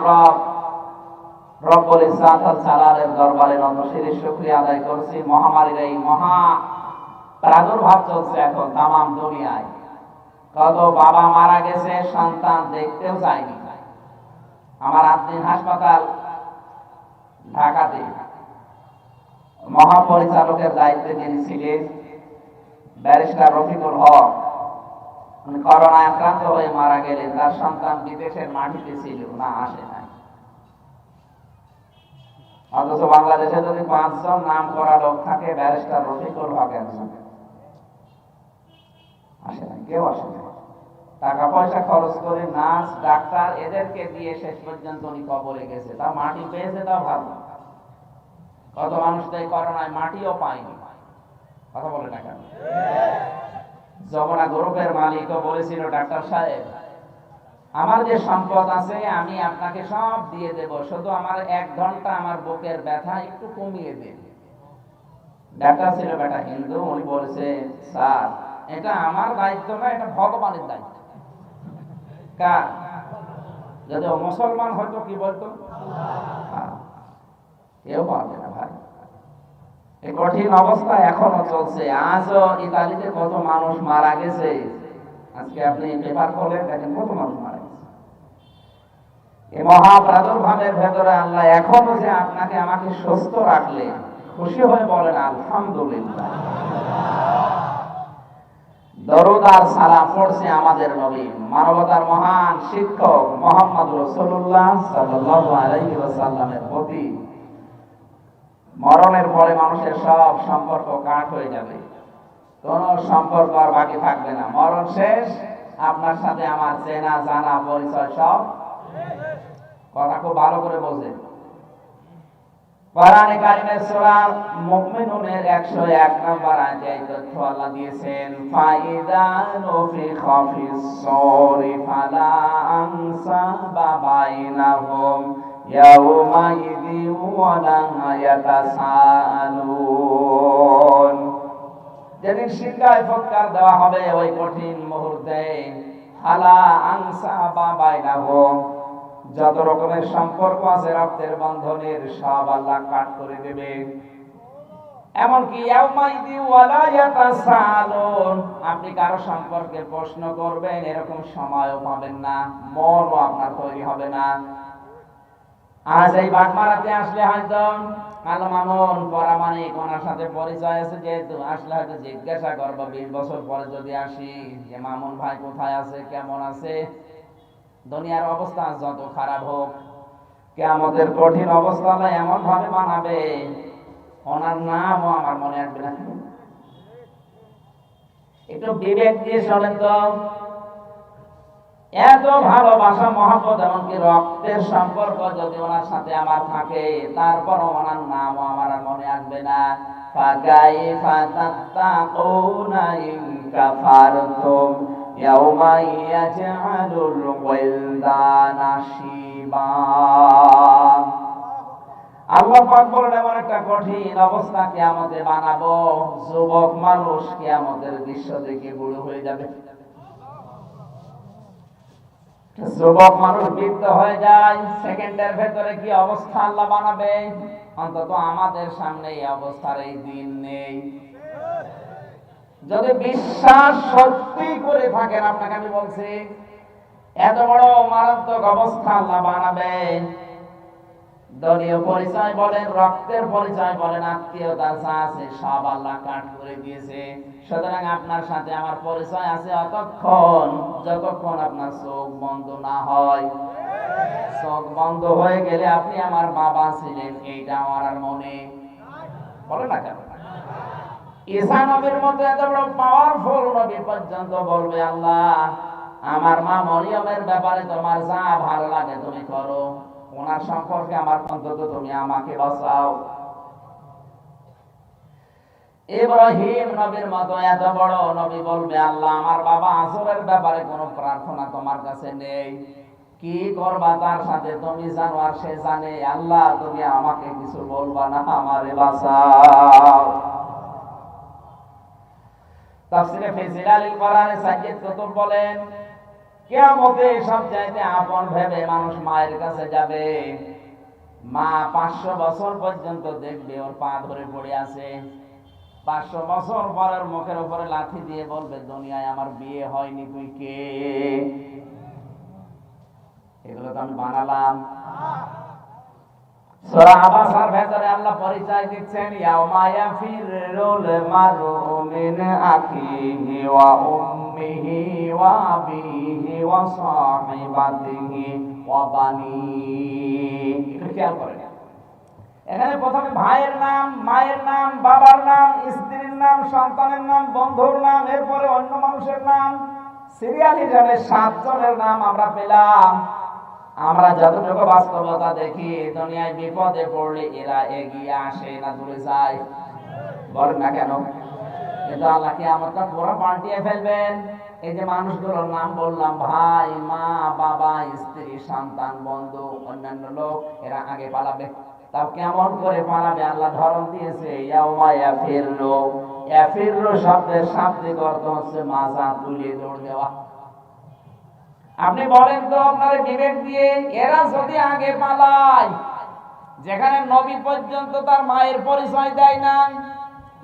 রব্বুল ইজ্জাত ওয়াল জালালের দরবারে নতশিরে শুকরিয়া আদায় করছি। মহামারীর এই মহা প্রাদুর্ভাব চলছে এখন তামাম দুনিয়ায়। কত বাবা মারা গেছে, সন্তান দেখতেও যায়নি। আমার আত্মীয় হাসপাতাল ঢাকাতে, মহাপরিচালকের দায়িত্বে যিনি ছিলেন ব্যারিস্টার রফিকুল হক, করোনায় আক্রান্ত হয়ে মারা গেলেন। তার সন্তান বিদেশের মাটিতে ছিল, না আসে নাই। অথচ বাংলাদেশে যদি 5 জন নাম করা লোক থাকে, ব্যারিস্টার রফিকুল হক একজন, আসে নাই, কেউ আসে নাই। টাকা পয়সা খরচ করে নার্স, ডাক্তার এদেরকে দিয়ে শেষ পর্যন্ত উনি কবরে গেছে। তা মাটি পেয়েছে, তা ভালো। কত মানুষ তো এই করোনায় মাটিও পায়নি। কথা বলে না কেন? যমুনা গ্রুপের মালিকও বলেছিল, ডাক্তার সাহেব আমার যে সম্পদ আছে আমি আপনাকে সব দিয়ে দেব, শুধু আমার 1 ঘন্টা আমার বুকের ব্যথা একটু কমিয়ে দেন। ডাক্তার ছিল বেটা হিন্দু, উনি বলেছে স্যার এটা আমার দায়িত্ব না, এটা ভগবানের দায়িত্ব। কার? যদি মুসলমান হয়তো কি বলতো, কেউ পারবে না ভাই। এই কঠিন অবস্থা এখনো চলছে। আজও ইতালিতে কত মানুষ মারা গেছে। আজকে আপনি পেপার খোলেন, দেখেন কত মানুষ মারা গেছে। এই মহা প্রাদুর্ভাবের ভেতরে আল্লাহ এখনো যে আপনাকে আমাকে সুস্থ রাখলেন, খুশি হয়ে বলেন আলহামদুলিল্লাহ। দরুদ আর সালাম পড়ছে আমাদের নবী, মানবতার মহান শিক্ষক মুহাম্মদ রাসূলুল্লাহ সাল্লাল্লাহু আলাইহি ওয়াসাল্লামের প্রতি। মরণের পরে মানুষের সব সম্পর্ক কাট হয়ে যাবে, কোন সম্পর্ক আর বাকি থাকবে না। মরণ শেষ, আপনার সাথে আমার চেনা জানা পরিচয় সব। কথা খুব ভালো করে বোঝেন। কোরআনে কারিমের সূরা মুমিনুনের 101 নম্বর আয়াতে এই তথ্য আল্লাহ দিয়েছেন, ফাইদা নুফিখা ফিস সূরি ফালা আনসাবা বাইনাহুম ইয়াউমাইযি ওয়ালা ইয়াতাসাআলুন। যেদিন সিংহায় ফুৎকার দেওয়া হবে ওই কঠিন মুহূর্তে, ফালা আনসাবা বাইনাহুম, যত রকমের সম্পর্ক আছে রক্তের বন্ধনের সব আল্লাহ কাট করে দেবে। এমনকি ইয়াউমাইদি ওয়ালা ইয়াতাসালুন, আপনি কারো সম্পর্কে প্রশ্ন করবেন এরকম সময়ও পাবেন না, মনও আপনার তৈরি হবে না। আজ এই বাগমারাতে আসলে হয়তো কালো মামুন পরামানিক ওনার সাথে পরিচয় আছে, যেহেতু আসলে হয়তো জিজ্ঞাসা করবো 20 বছর পরে যদি আসি যে মামুন ভাই কোথায় আছে, কেমন আছে। দুনিয়ার অবস্থা যত খারাপ হোক, কিয়ামতের কঠিন অবস্থা এমন ভাবে বানাবে ওনার নামও আমার মনে আসবে না। একটু বিবেক দিয়ে শোনেন তো, এত ভালোবাসা মহব্বত এমনকি রক্তের সম্পর্ক যদি ওনার সাথে আমার থাকে, তারপর ওনার নামও আমার আর মনে আসবে না। ফাকাইফা তাত্তাকুনা ইন কাফারতুম ইয়াউমা ইয়াজআলুল ওয়ালদানা শিবা। আল্লাহ পাক বলেন এমন একটা কঠিন অবস্থা কিয়ামতে বানাবো, যুবক মানুষ কিয়ামতের দৃশ্য দেখে বুড়ো হয়ে যাবে। যুবক মানুষ বৃদ্ধ হয়ে যায়, সেকেন্ডের ভেতরে কি অবস্থা আল্লাহ বানাবে। অন্তত আমাদের সামনে এই অবস্থার এই দিন নেই। যদি বিশ্বাস সত্যি করে থাকেন, আপনাকে আমি বলছি এত বড় মারাত্মক অবস্থা আল্লাহ বানাবে। দলীয় পরিচয় বলেন, রক্তের পরিচয় বলেন, আত্মীয়তার যা আছে সব আল্লাহ কাট করে দিয়েছে। সুতরাং আপনার সাথে আমার পরিচয় আছে অতক্ষণ যতক্ষণ আপনার চোখ বন্ধ না হয়। চোখ বন্ধ হয়ে গেলে আপনি আমার বাবা ছিলেন এইটা আমার আর মনে বলে না কেন। ঈসা নবীর মতো এত বড় পাওয়ারফুল নবী পর্যন্ত বলবে, আল্লাহ আমার মা মরিয়মের ব্যাপারে তোমার যা ভালো লাগে তুমি করো, ওনার সম্পর্কে আমার অন্তত তুমি আমাকে বাঁচাও। ইব্রাহিম নবীর মতো এত বড় নবী বলবে, আল্লাহ আমার বাবা আসরের ব্যাপারে কোনো প্রার্থনা তোমার কাছে নেই, কি করবা তার সাথে তুমি জানো আর সে জানে, আল্লাহ তুমি আমাকে কিছু বলবা না, আমারে বাঁচাও। তাফসীরে ফি জিলালিল কোরআনে সাইয়্যিদ কুতুব বলেন, কিয়ামতে সবচাইতে আপন ভেবে মানুষ মায়ের কাছে যাবে। মা 500 বছর পর্যন্ত দেখবে ওর পা ধরে পড়ে আছে। 500 বছর পরের মুখের উপরে লাথি দিয়ে বলবে, দুনিয়ায় আমার বিয়ে হয়নি, তুই কে? এগুলো তো আমি বানালাম। সূরা আবাসার ভেতরে আল্লাহ পরিচয় দিচ্ছেন, ইয়াউমা ইয়াফিরুল মারউ মিন আখিহি ওয়া উম্মিহি ওয়া আবিহি ওয়া সাহিবাতিহি ওয়া বানিহি। একটু খেয়াল করেন, এখানে প্রথমে ভাইয়ের নাম, মায়ের নাম, বাবার নাম, স্ত্রীর নাম, সন্তানের নাম, বন্ধুর নাম, এরপরে অন্য মানুষের নাম, সিরিয়াল হিসাবে 7 জনের নাম আমরা পেলাম। আমরা যতটুকু বাস্তবতা দেখি, দুনিয়ায় বিপদে পড়লে এরা এগিয়ে আসে না দূরে যায়, বলেন না কেন? কিন্তু আল্লাহ কিয়ামতটা পুরো পাল্টিয়ে ফেলবেন। এই যে মানুষগুলোর নাম বললাম, ভাই, মা, বাবা, স্ত্রী, সন্তান, বন্ধু, অন্যান্য লোক, এরা আগে পালাবে। তাও কেমন করে পালাবে আল্লাহ ধরন দিয়েছে, ইয়াউমা ইয়াফিরু। ইয়াফিরু শব্দের শাব্দিক অর্থ হচ্ছে মাজা তুলে দৌড় দেওয়া। আপনি বলেন তো আপনার বিবেক দিয়ে, এরা যদি আগে পালায়, যেখানে নবী পর্যন্ত তার মায়ের পরিচয় দেয় না,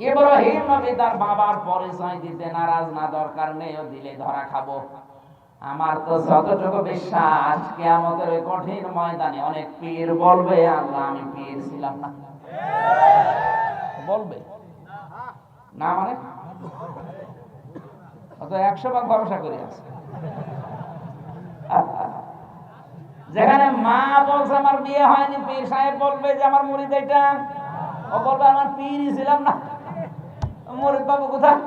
ইব্রাহিম নবী তার বাবার পরিচয় দিতে নারাজ না, দরকার নেই, ও দিলে ধরা খাবো। আমার তো যতটুকু বিশ্বাস, কিয়ামতের ওই কঠিন ময়দানে অনেক পীর বলবে, আল্লাহ আমি পীর ছিলাম না, বলবে না মানে 100 ভাগ ভরসা করে আছে। যেখানে মা বলছে আমার বিয়ে হয়নি, পীর সাহেব বলবে যে আমার মুরিদ এটা, ও বলবে আমার পীরই ছিলাম না, মুরিদ বাবু কোথায়?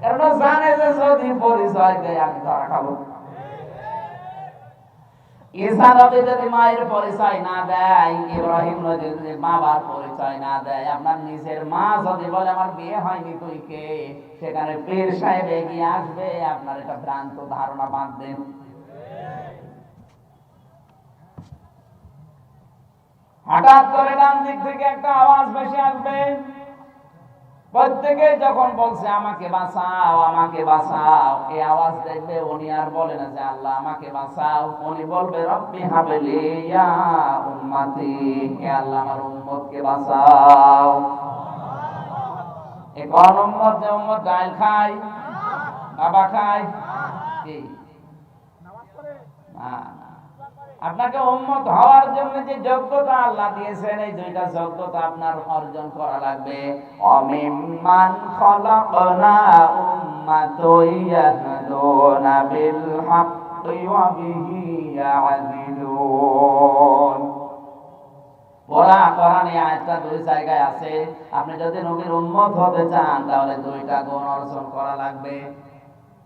কারণ ও জানে যে যদি পরিচয় দেয় আমি ধরা খাবো। ঈসা নবী যদি মায়ের পরিচয় না দেয়, ইব্রাহিম নবী যদি বাবার পরিচয় না দেয়, আপনার নিজের মা যদি বলে আমার বিয়ে হয়নি তুই কে, সেখানে পীর সাহেব এগিয়ে আসবে, আপনার এটা ভ্রান্ত ধারণা বাঁধবেন। হঠাৎ করে ডান দিক থেকে একটা আওয়াজ ভেসে আসবে, প্রত্যেকে যখন বলছে আমাকে বাঁচাও আমাকে বাঁচাও, এই আওয়াজ দেখবে উনি আর বলে না যে আল্লাহ আমাকে বাঁচাও, উনি বলবে রব্বি হাবলি ইয়া উম্মতি, হে আল্লাহ আমার উম্মতকে বাঁচাও। এই কোন উম্মত? যে উম্মত ডাল খায়, বাবা খায়, কি না। আপনাকে উম্মত হওয়ার জন্য যে যোগ্যতা আল্লাহ দিয়েছেন, এই দুইটা যোগ্যতা আপনার অর্জন করা লাগবে। অমিম্মান খলাকনা উম্মাতুন ইয়াহদুনা বিল হাক্কি ওয়া বিহি ইয়াদিলুন। কোরআনে আয়াতটা দুই জায়গায় আছে। আপনি যদি নবীর উম্মত হতে চান তাহলে দুইটা গুণ অর্জন করা লাগবে।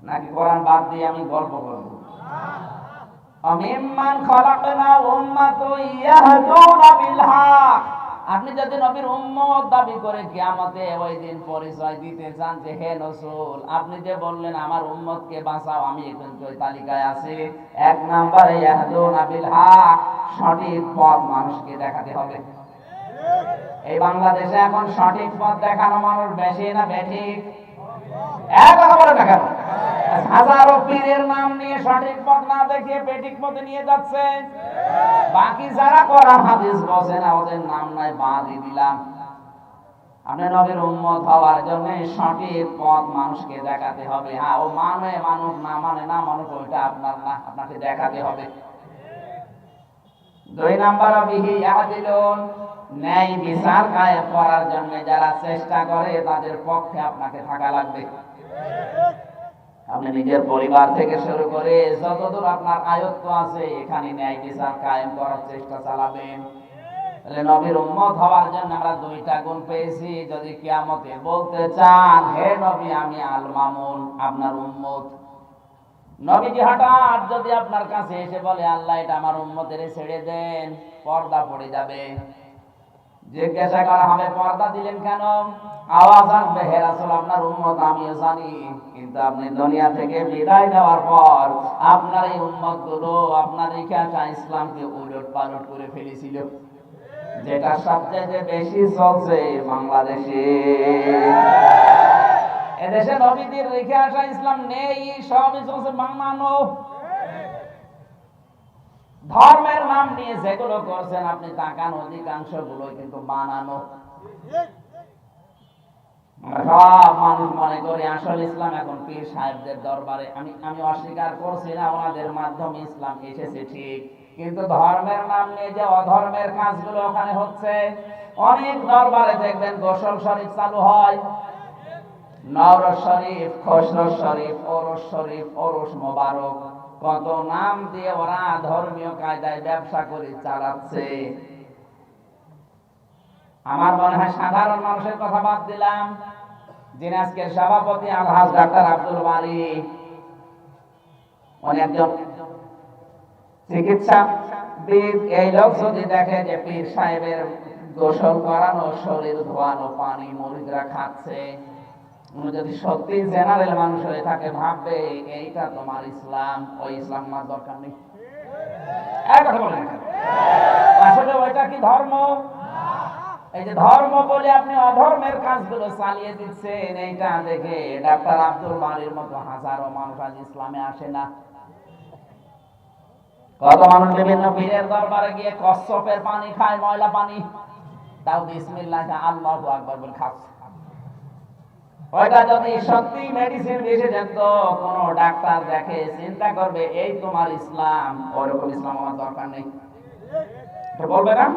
নাকি কোরআন বাদ দিয়ে আমি গল্প করব? আমিম্মান খলাকনা উম্মাতুন ইয়াহদুনা বিল হক। আপনি যদি নবীর উম্মত দাবি করে কিয়ামতে ওই দিন পরিচয় দিতে চান যে হে রাসূল, আপনি যে বললেন আমার উম্মতকে বাঁচাও, আমি কিন্তু ওই তালিকায় আছি। এক নম্বরে ইয়াহদুনা বিল হক, সঠিক পথ মানুষকে দেখাতে হবে। এই বাংলাদেশে এখন সঠিক পথ দেখানো মানুষ বেশি না বেঠিক? এক কথা বলে না কেন? হাজারো পীরের নাম নিয়ে সঠিক পথ না দেখিয়ে বেঠিক পথে নিয়ে যাচ্ছে। বাকি যারা কোরআন হাদিস বোঝে না ওদের নাম নাই বাদই দিলাম। আপনি নবীর উম্মত হওয়ার জন্য সঠিক পথ মানুষকে দেখাতে হবে। হ্যাঁ, ও মানে মানুষ, না মানে না মানুষ, ওইটা আপনার না, আপনাকে দেখাতে হবে। দুই নাম্বার বিহি ইয়াদিলুন, ন্যায় বিচার কায়েম করার জন্য যারা চেষ্টা করে তাদের পক্ষে আপনাকে থাকা লাগবে। আপনি নিজের পরিবার থেকে শুরু করে যতদূর আপনার আয়ত্ত আছে এখানে ন্যায় বিচার কায়েম করার চেষ্টা চালাবেন। তাহলে নবীর উম্মত হওয়ার জন্য আমরা দুইটা গুণ পেয়েছি। যদি কিয়ামতে বলতে চান হে নবী আমি আল মামুন, আপনার উম্মত, নবীজি হঠাৎ যদি আপনার কাছে এসে বলে আল্লাহ এটা আমার উম্মতের ছেড়ে দেন, পর্দা পড়ে যাবে। জিজ্ঞাসা করা হবে পর্দা দিলেন কেন? আওয়াজ আসবে হে রাসূল আপনার উম্মত আমিও জানি, কিন্তু আপনি দুনিয়া থেকে বিদায় নেওয়ার পর আপনার এই উম্মত গুলো আপনার ইচ্ছা ইসলামকে উলট পালট করে ফেলেছিল, যেটা সবচেয়ে বেশি চলছে বাংলাদেশে। এদেশে নবীদের রেখে আসা ইসলাম নেই, সবই চলছে বানানো। ধর্মের নাম নিয়ে যেগুলো করছেন আপনি তাকান, অধিকাংশ গুলোই কিন্তু বানানো। সব মানুষ মনে করে আসল ইসলাম এখন পীর সাহেবদের দরবারে। আমি অস্বীকার করছি না, ওনাদের মাধ্যমে ইসলাম এসেছে ঠিক, কিন্তু ধর্মের নাম নিয়ে যে অধর্মের কাজগুলো ওখানে হচ্ছে। অনেক দরবারে দেখবেন গোসল শরীফ চালু হয়, নওরোজ শরীফ, খসরোজ শরীফ, ওরস শরীফ, ওরস মোবারক, কত নাম দিয়ে ওরা ধর্মীয় কায়দায় ব্যবসা করে চালাচ্ছে। আমার মনে হয় সাধারণ মানুষের কথা বাদ দিলাম, যিনি আজকের সভাপতি আলহাজ ডাক্তার আব্দুল বারী, উনি একজন চিকিৎসাবিদ। এই লোক যদি দেখে যে পীর সাহেবের গোসল করানো, শরীর ধোয়ানো পানি মুরিদরা খাচ্ছে, উনি যদি সত্যি জেনারেল মানুষ হয়ে থাকে ভাববে এইটা তোমার ইসলাম, ওই ইসলাম আমার দরকার নেই। আসলে ওইটা কি ধর্ম? এই যে ধর্ম বলে আপনি অধর্মের কাজগুলো চালিয়ে দিচ্ছেন, এইটা দেখে ডাক্তার আব্দুল বারীর মতো হাজারো মানুষ আজ ইসলামে আসে না। কত মানুষ বিভিন্ন পীরের দরবারে গিয়ে কচ্ছপের পানি খায়, ময়লা পানি, তাও বিসমিল্লাহ আল্লাহু আকবার বলে খাচ্ছে। ওইটা যদি সত্যি মেডিসিন এসে যেত, কোন ডাক্তার দেখে চিন্তা করবে এই তোমার ইসলাম, ওরকম ইসলাম আমার দরকার নেই, বলবে না?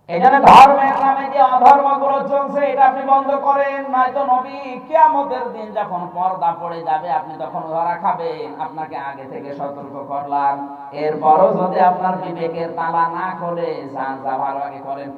এই জন্য ধর্মের নামে যে অধর্মগুলো চলছে এটা আপনি বন্ধ করেন, নয়তো নবী কিয়ামতের দিন যখন পর্দা পড়ে যাবে আপনি তখন ধরা খাবেন। আপনাকে আগে থেকে সতর্ক করলাম, এরপরও যদি আপনার বিবেকের তালা না খোলে যান যা ভালো আগে করেন।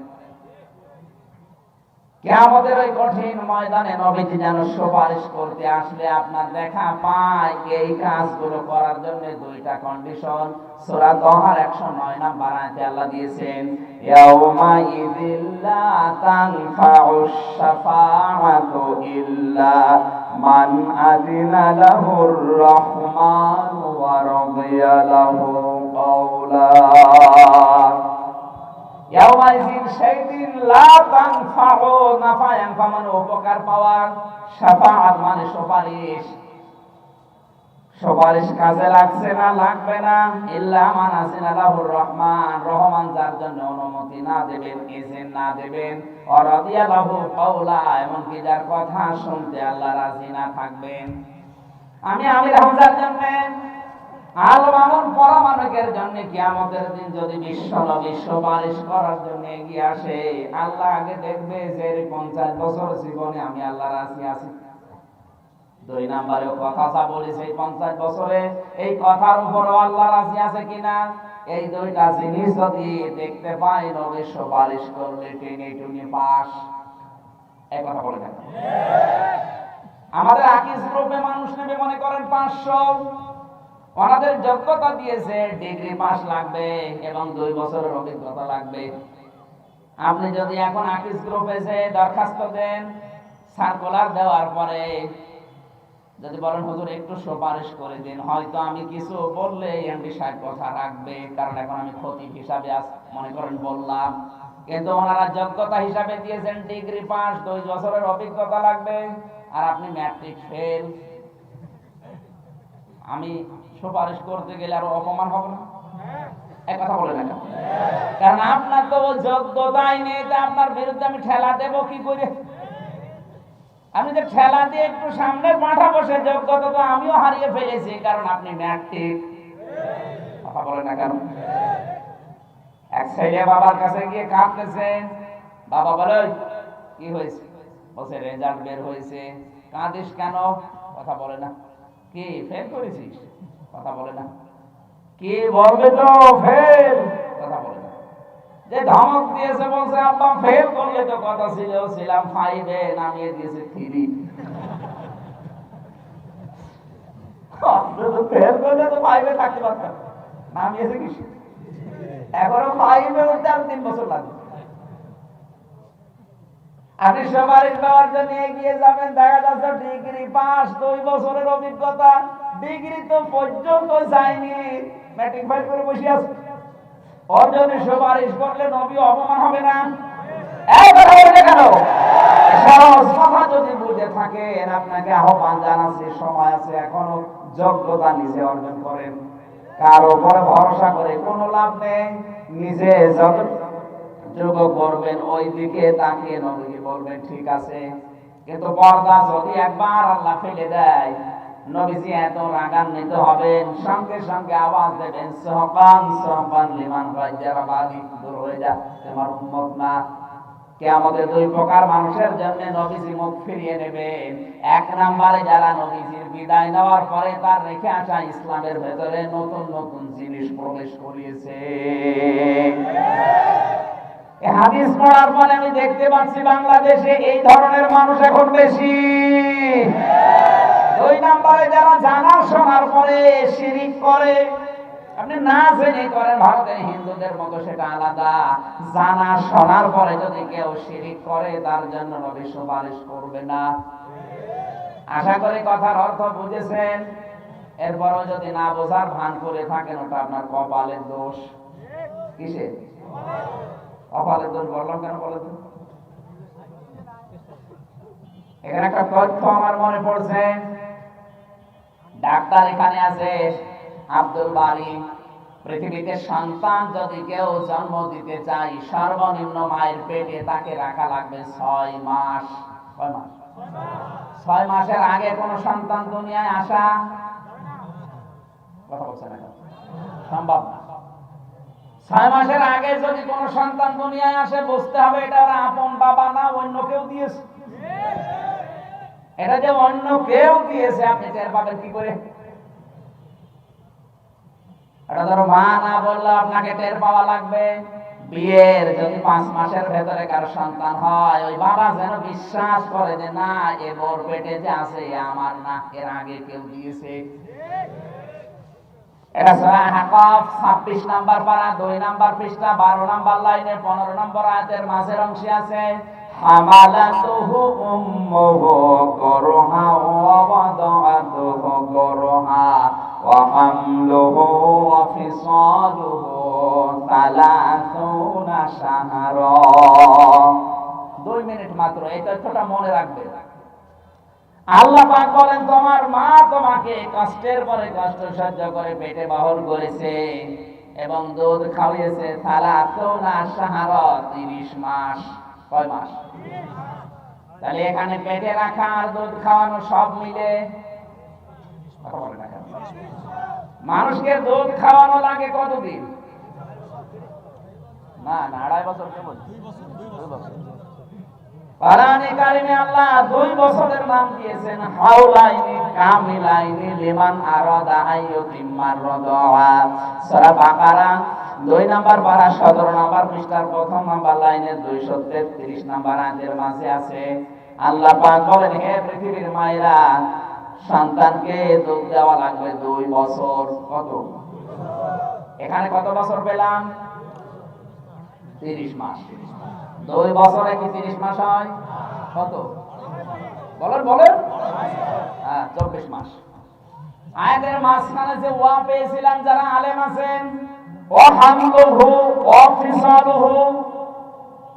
কিয়ামতের ওই কঠিন ময়দানে নবীজি যেন সুপারিশ করতে আসলে আপনার দেখা পায়, এই কাজগুলো করার জন্য দুইটা কন্ডিশন সূরা তাহার 109 নাম্বার আয়াতে আল্লাহ দিয়েছেন, ইয়াউমা ইযিল লা তানফাউশ শাফাআতু ইল্লা মান আযিনা লাহুর রাহমান ওয়া রাদিয়া লাহু কাওলা। সেই দিন লা তানফাউ, নাফা ইয়ানফা মানে উপকার পাওয়া, শাফাআত মানে সুপারিশ, সুপারিশ কাজে লাগছে না, লাগবে না, ইল্লা মান আযিনা লাহুর রহমান, রহমান যার জন্য অনুমতি না দেবেন, ইজেন না দেবেন, ওয়া রাদিয়া লাহু কাওলা, এমনকি যার কথা শুনতে আল্লাহ রাজি না থাকবেন। আমি আমির হামজার জন্য, আল মামুন পরমাণুকের জন্য কিয়ামতের দিন যদি বিশ্ব নবী সুপারিশ করার জন্য এগিয়ে আসে, আল্লাহ আগে দেখবে যে 50 বছর জীবনে আমি আল্লাহ রাজি আছি। দুই নম্বরে কথা যা বলেছে 50 বছরে এই কথার উপর আল্লাহ রাজি আছে কিনা, এই দুইটা জিনিস যদি দেখতে পাই নবী সুপারিশ করলে টেনে টুনে পাস। এই কথা বলে থাকেন। আমাদের আকিস গ্রুপে মানুষ নেবে মনে করেন 500, ওনাদের যোগ্যতা দিয়েছে ডিগ্রি পাস লাগবে এবং 2 বছরের অভিজ্ঞতা লাগবে। আপনি যদি এখন আকিস গ্রুপে যে দরখাস্ত দেন, সার্কুলার দেওয়ার পরে যদি বলেন হুজুর একটু সুপারিশ করে দিন, হয়তো আমি কিছু বললে এমডি সাহেব কথা রাখবে, কারণ এখন আমি খতিব হিসাবে মনে করেন বললাম, কিন্তু ওনারা যোগ্যতা হিসাবে দিয়েছেন ডিগ্রি পাস, 2 বছরের অভিজ্ঞতা লাগবে, আর আপনি ম্যাট্রিক ফেল। আমি সুপারিশ করতে গেলে আরো অপমান হবে না? এক কথা বলে না, কারণ আপনার তো যোগ্যতাই নেই, আপনার বিরুদ্ধে আমি ঠেলা দেব কি করে? আমি যে ঠেলা দিয়ে একটু সামনে মাথা বসে, যোগ্যতা তো আমিও হারিয়ে ফেলেছি, কারণ আপনি ম্যাট্রিক। কথা বলে না কেন? এক ছেলে বাবার কাছে গিয়ে কাঁদতেছে, বাবা বলে কি হয়েছে? বলছে রেজাল্ট বের হয়েছে। কাঁদিস কেন? কথা বলে না। কি ফেল করেছিস? কথা বলে না। কি বলবে তো ফেল? কথা বলে না। যে ধমক দিয়েছে বলছে আব্বা ফেল করলে তো কথা ছিল, ছিলাম 5 এ, নামিয়ে দিয়েছে 3। আপনি তো ফেল করলে তো 5 এ থাকতে পারতেন, নামিয়েছে কি? এখনো 5 এ উঠতে আর 3 বছর লাগবে। আপনি সুপারিশ পাওয়ার জন্য এগিয়ে যাবেন, দেখা যাচ্ছে ডিগ্রি পাস, 2 বছরের অভিজ্ঞতা, ডিগ্রি তো পর্যন্ত যায়নি, ম্যাট্রিক ফাইল করে বসে আছে। ওর জন্য সুপারিশ করলে নবী অপমান হবে না? একবার হবে না কেন? সহজ কথা যদি বুঝে থাকেন, আপনাকে আহ্বান জানাচ্ছি, সময় আছে এখনো, যোগ্যতা নিজে অর্জন করেন। কারো উপরে ভরসা করে কোনো লাভ নেই। নিজে যত যোগ্য করবেন ওই দিকে তাকিয়ে নবীকে বলবেন ঠিক আছে। কিন্তু পর্দা যদি একবার আল্লাহ ফেলে দেয়, নবীজি এত রাগান্বিত হবেন, সঙ্গে সঙ্গে আওয়াজ দেবেন সহকান সহকান লিমান রাজ্জারা বাদি, দূর হয়ে যা, তোমার উম্মত না। কিয়ামতের 2 প্রকার মানুষের জন্য নবীজি মুখ ফিরিয়ে নেবেন। 1 নম্বরে যারা নবীজির বিদায় নেওয়ার পরে তার রেখে আসা ইসলামের ভেতরে নতুন নতুন জিনিস প্রবেশ করিয়েছে। এই হাদিস পড়ার পরে আমি দেখতে পাচ্ছি বাংলাদেশে এই ধরনের মানুষ এখন বেশি। 2 নম্বরে যারা জানা শোনার পরে শিরিক করে, আপনি না জেনে করেন ভারতের হিন্দুদের মতো সেটা আলাদা, জানা শোনার পরে যদি কেউ শিরিক করে তার জন্য নবী সুপারিশ করবে না। আশা করি কথার অর্থ বুঝেছেন। এরপরও যদি না বোঝার ভান করে থাকেন, ওটা আপনার কপালের দোষ। কিসের কপালের দোষ বললাম কেন বলেন তো? এখানে একটা তথ্য আমার মনে পড়ছে। ডাক্তার এখানে আছে আব্দুল বারী, পৃথিবীতে সন্তান যদি কেউ জন্ম দিতে চায়, সর্বনিম্ন মায়ের পেটে তাকে রাখা লাগবে 6 মাস। কয় মাস? 6 মাসের আগে কোন সন্তান দুনিয়ায় আসা কথা বলছে না, সম্ভব না। 6 মাসের আগে যদি কোন সন্তান দুনিয়ায় আসে বুঝতে হবে এটা ওর আপন বাবা না, অন্য কেউ দিয়েছে। এটা যে অন্য কেউ দিয়েছে আপনি টের পাবেন কি করে? এটা ধরো মা না বললে আপনাকে টের পাওয়া লাগবে। বিয়ের যদি 5 মাসের ভেতরে কারো সন্তান হয়, ওই বাবা যেন বিশ্বাস করে যে না, এ বোর পেটে যে আছে এ আমার না, এর আগে কেউ দিয়েছে। এটা সূরা আহকাফ 26 নাম্বার পারা 2 নাম্বার পৃষ্ঠা 12 নাম্বার লাইনে 15 নম্বর আয়াতের মাঝের অংশে আছে হামালাতুহু উম্মুহু করহা ওয়া ওয়াদাআতুহু করহা ওয়া হামলুহু ওয়া ফিসালুহু 30 শাহরা। 2 মিনিট মাত্র এই তথ্যটা মনে রাখবে। আল্লাহ পাক বলেন তোমার মা তোমাকে কষ্টের পরে কষ্ট সহ্য করে পেটে বহন করেছে এবং দুধ খাওয়িয়েছে 30 শাহরা 30 মাস। কয় মাস? তাহলে এখানে পেটে রাখা আর দুধ খাওয়ানো সব মিলে মানুষকে দুধ খাওয়ানো লাগে কতদিন? না না 2.5 বছর কে বলছে? 2 বছর। কোরআনে কারিমে আল্লাহ 2 বছরের নাম দিয়েছেন হাওলাইনি কামিলাইনি লিমান আরাদা আইয়ুতিম্মার রাদা। সূরা বাকারা 2 নাম্বার পারা 17 নাম্বার পৃষ্ঠার প্রথম নাম্বার লাইনে 233 নাম্বার আয়াতের মাঝে আছে আল্লাহ পাক বলেন হে পৃথিবীর মায়েরা সন্তানকে দুধ দেওয়া লাগবে 2 বছর। কত? এখানে কত বছর পেলাম? 30 মাস। 2 বছরে কি 30 মাস হয়? কত বলেন বলেন? হ্যাঁ 24 মাস। আয়াতের মাঝখানে যে ওয়া পেয়েছিলাম যারা আলেম আছেন, ও হামলুহু ও ফিসালুহু,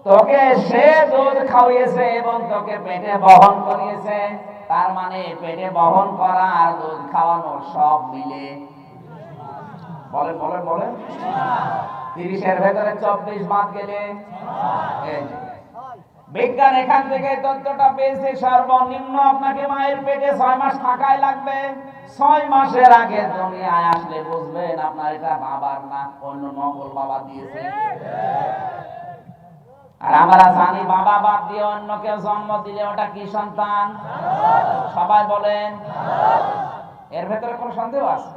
তোকে সে দুধ খাওয়িয়েছে এবং তোকে পেটে বহন করিয়েছে। তার মানে পেটে বহন করা আর দুধ খাওয়ানো সব মিলে বলেন বলেন বলেন 30 এর ভেতরে 24 বাদ গেলে বিজ্ঞান এখান থেকে তথ্যটা পেয়েছে সর্বনিম্ন আপনাকে মায়ের পেটে 6 মাস থাকাই লাগবে। 6 মাসের আগে দুনিয়ায় আসলে বুঝবেন আপনার এটা বাবার না, অন্য নকল বাবা দিয়েছে। আর আমরা জানি বাবা বাদ দিয়ে অন্য কেউ জন্ম দিলে ওটা কি সন্তান? সবাই বলেন। এর ভেতরে কোনো সন্দেহ আছে?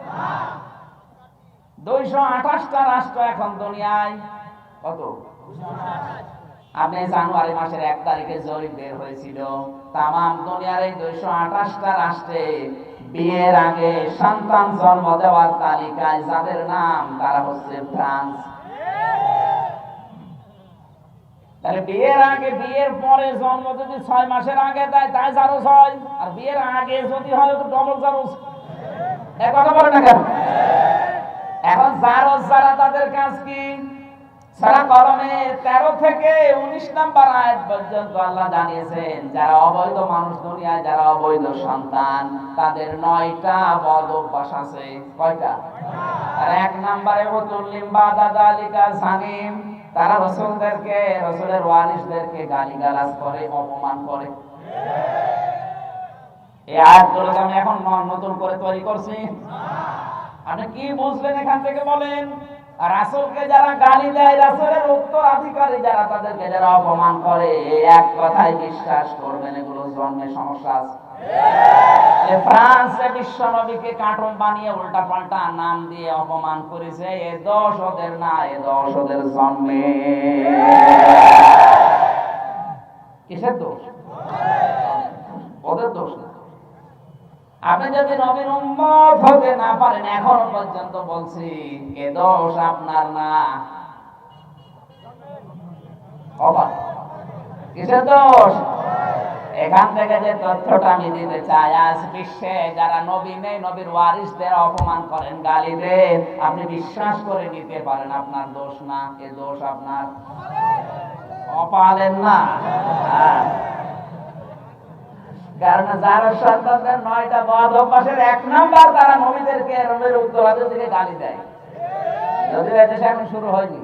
228টা রাষ্ট্র এখন দুনিয়ায়। কত? আপনি জানুয়ারি মাসের 1 তারিখে জরিপ বের হয়েছিল তামাম দুনিয়ার এই 228টা রাষ্ট্রে বিয়ের আগে সন্তান জন্ম দেওয়ার তালিকায় যাদের নাম তারা হচ্ছে ফ্রান্স। তাহলে বিয়ের আগে বিয়ের পরে জন্ম যদি 6 মাসের আগে দেয় তাই জারজ হয়, আর বিয়ের আগে যদি হয় তো ডবল জারজ। এক কথা বলে না কেন? এখন জারজ যারা তাদের কাজ কি? সূরা কলমে 13 থেকে 19 নাম্বার আয়াত পর্যন্ত আল্লাহ জানিয়েছেন যারা অবৈধ মানুষ দুনিয়ায়, যারা অবৈধ সন্তান, তাদের 9টা বদ অভ্যাস আছে। কয়টা? আর 1 নম্বরে ওতুল্লিম বাদা যালিকা জানিম, তারা রাসূলদেরকে, রাসূলের ওয়ারিসদেরকে গালিগালাজ করে, অপমান করে। এই আয়াতগুলো আমি এখন নতুন করে তৈরি করছি। আপনি কি বুঝলেন এখান থেকে বলেন? রাসূলকে যারা গালি দেয়, রাসূলের উত্তরাধিকারী যারা, তাদেরকে যারা অপমান করে, এই এক কথাই বিশ্বাস করবেন এগুলো জন্মে সমস্যা আছে। ফ্রান্সে বিশ্ব নবীকে কার্টুন বানিয়ে উল্টা পাল্টা নাম দিয়ে অপমান করেছে, এ দোষ ওদের না, এ দোষ ওদের জন্মে। কিসের দোষ? ওদের দোষ না। আপনি যদি নবীর উম্মত হতে না পারেন, এখনো পর্যন্ত বলছি এ দোষ আপনার না। কিসের দোষ? এখান থেকে যে তথ্যটা আমি দিতে চাই, আজ বিশ্বে যারা নবী নেই, নবীর ওয়ারিসদের অপমান করেন, গালি দেন, আপনি বিশ্বাস করে নিতে পারেন আপনার দোষ না, এ দোষ আপনার কপালের না। কারণ যারা সন্তানদের 9টা বদ অভ্যাসের 1 নাম্বার, তারা নবীদেরকে, নবীর উত্তরাধিকারীদেরকে গালি দেয়। যদিও এদেশে এখন শুরু হয়নি,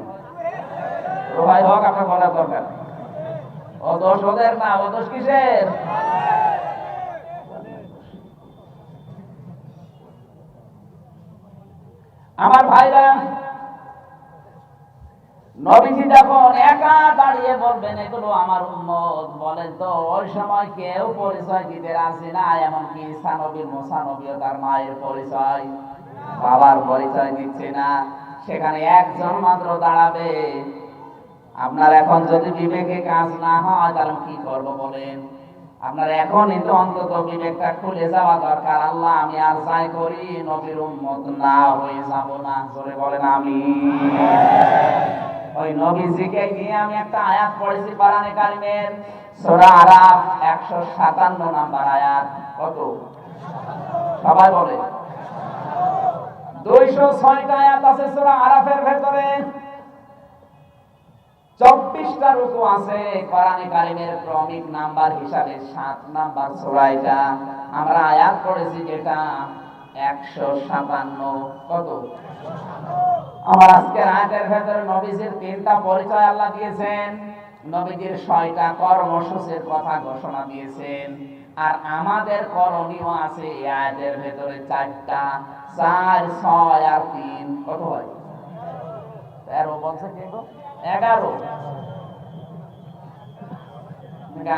ভাই হোক, আপনার বলার দরকার। ও দোষ ওদের না, ও দোষ কিসের? আমার ভাইরা, নবীজি যখন একা দাঁড়িয়ে বলবেন এগুলো আমার উম্মত, বলেন তো ওই সময় কেউ পরিচয় দিতে রাজি না, এমনকি ঈসা নবী, মুসা নবীও তার মায়ের পরিচয়, বাবার পরিচয় দিচ্ছে না। সেখানে একজন মাত্র দাঁড়াবে। আপনার এখন যদি বিবেকে কাজ না হয় তাহলে কি করব বলেন? আপনার এখনই তো অন্তত বিবেকটা খুলে যাওয়া দরকার। আল্লাহ, আমি আর যাই করি নবীর উম্মত না হয়ে যাব না। জোরে বলেন আমিন। ওই নবীজিকে নিয়ে আমি একটা আয়াত পড়েছি কোরআনে কারিমের, সূরা আরাফ 157 নাম্বার আয়াত। কত? সবাই বলে 206টা আয়াত আছে সূরা আরাফের ভেতরে, 24টা রুকু আছে। কোরআনে কারিমের ক্রমিক নাম্বার হিসাবে 7 নাম্বার সূরা এটা। আমরা আয়াত পড়েছি যেটা 157। কত? আমার আজকের আয়াতের ভেতরে নবীজির 3টা পরিচয় আল্লাহ দিয়েছেন, নবীজির 6টা কর্মসূচির কথা ঘোষণা দিয়েছেন, আর আমাদের করণীয় আছে এই আয়াতের ভেতরে 4টা। 4, 6 আর 3 কত হয়? 13 বলছে কে গো? 11।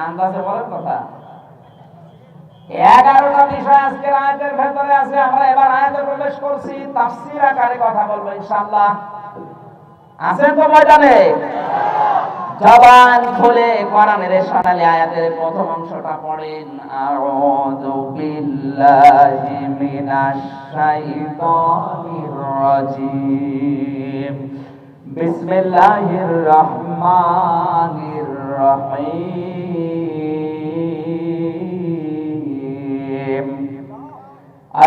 আন্দাজে বলেন কথা। 11টা বিষয় আজকের আয়াতের ভেতরে আছে। আমরা এবার আয়াতে প্রবেশ করছি, তাফসীর আকারে কথা বলবো ইনশাআল্লাহ। আছেন তো ময়দানে? জবান খুলে কোরআনের সোনালী আয়াতের প্রথম অংশটা পড়েন। আউযু বিল্লাহি মিনাশ শাইতানির রাজীম। বিসমিল্লাহির রহমানির রহিম।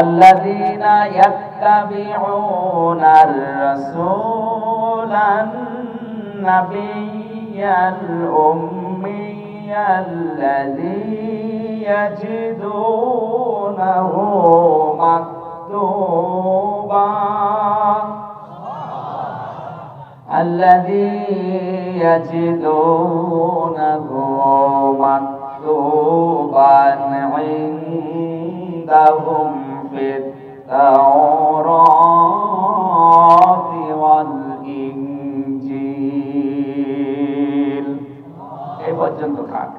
الذين يتبعون الرسول النبي الأمي الذي يجدونه مكتوبا عندهم في التوراة والإنجيل। এই পর্যন্ত থাক।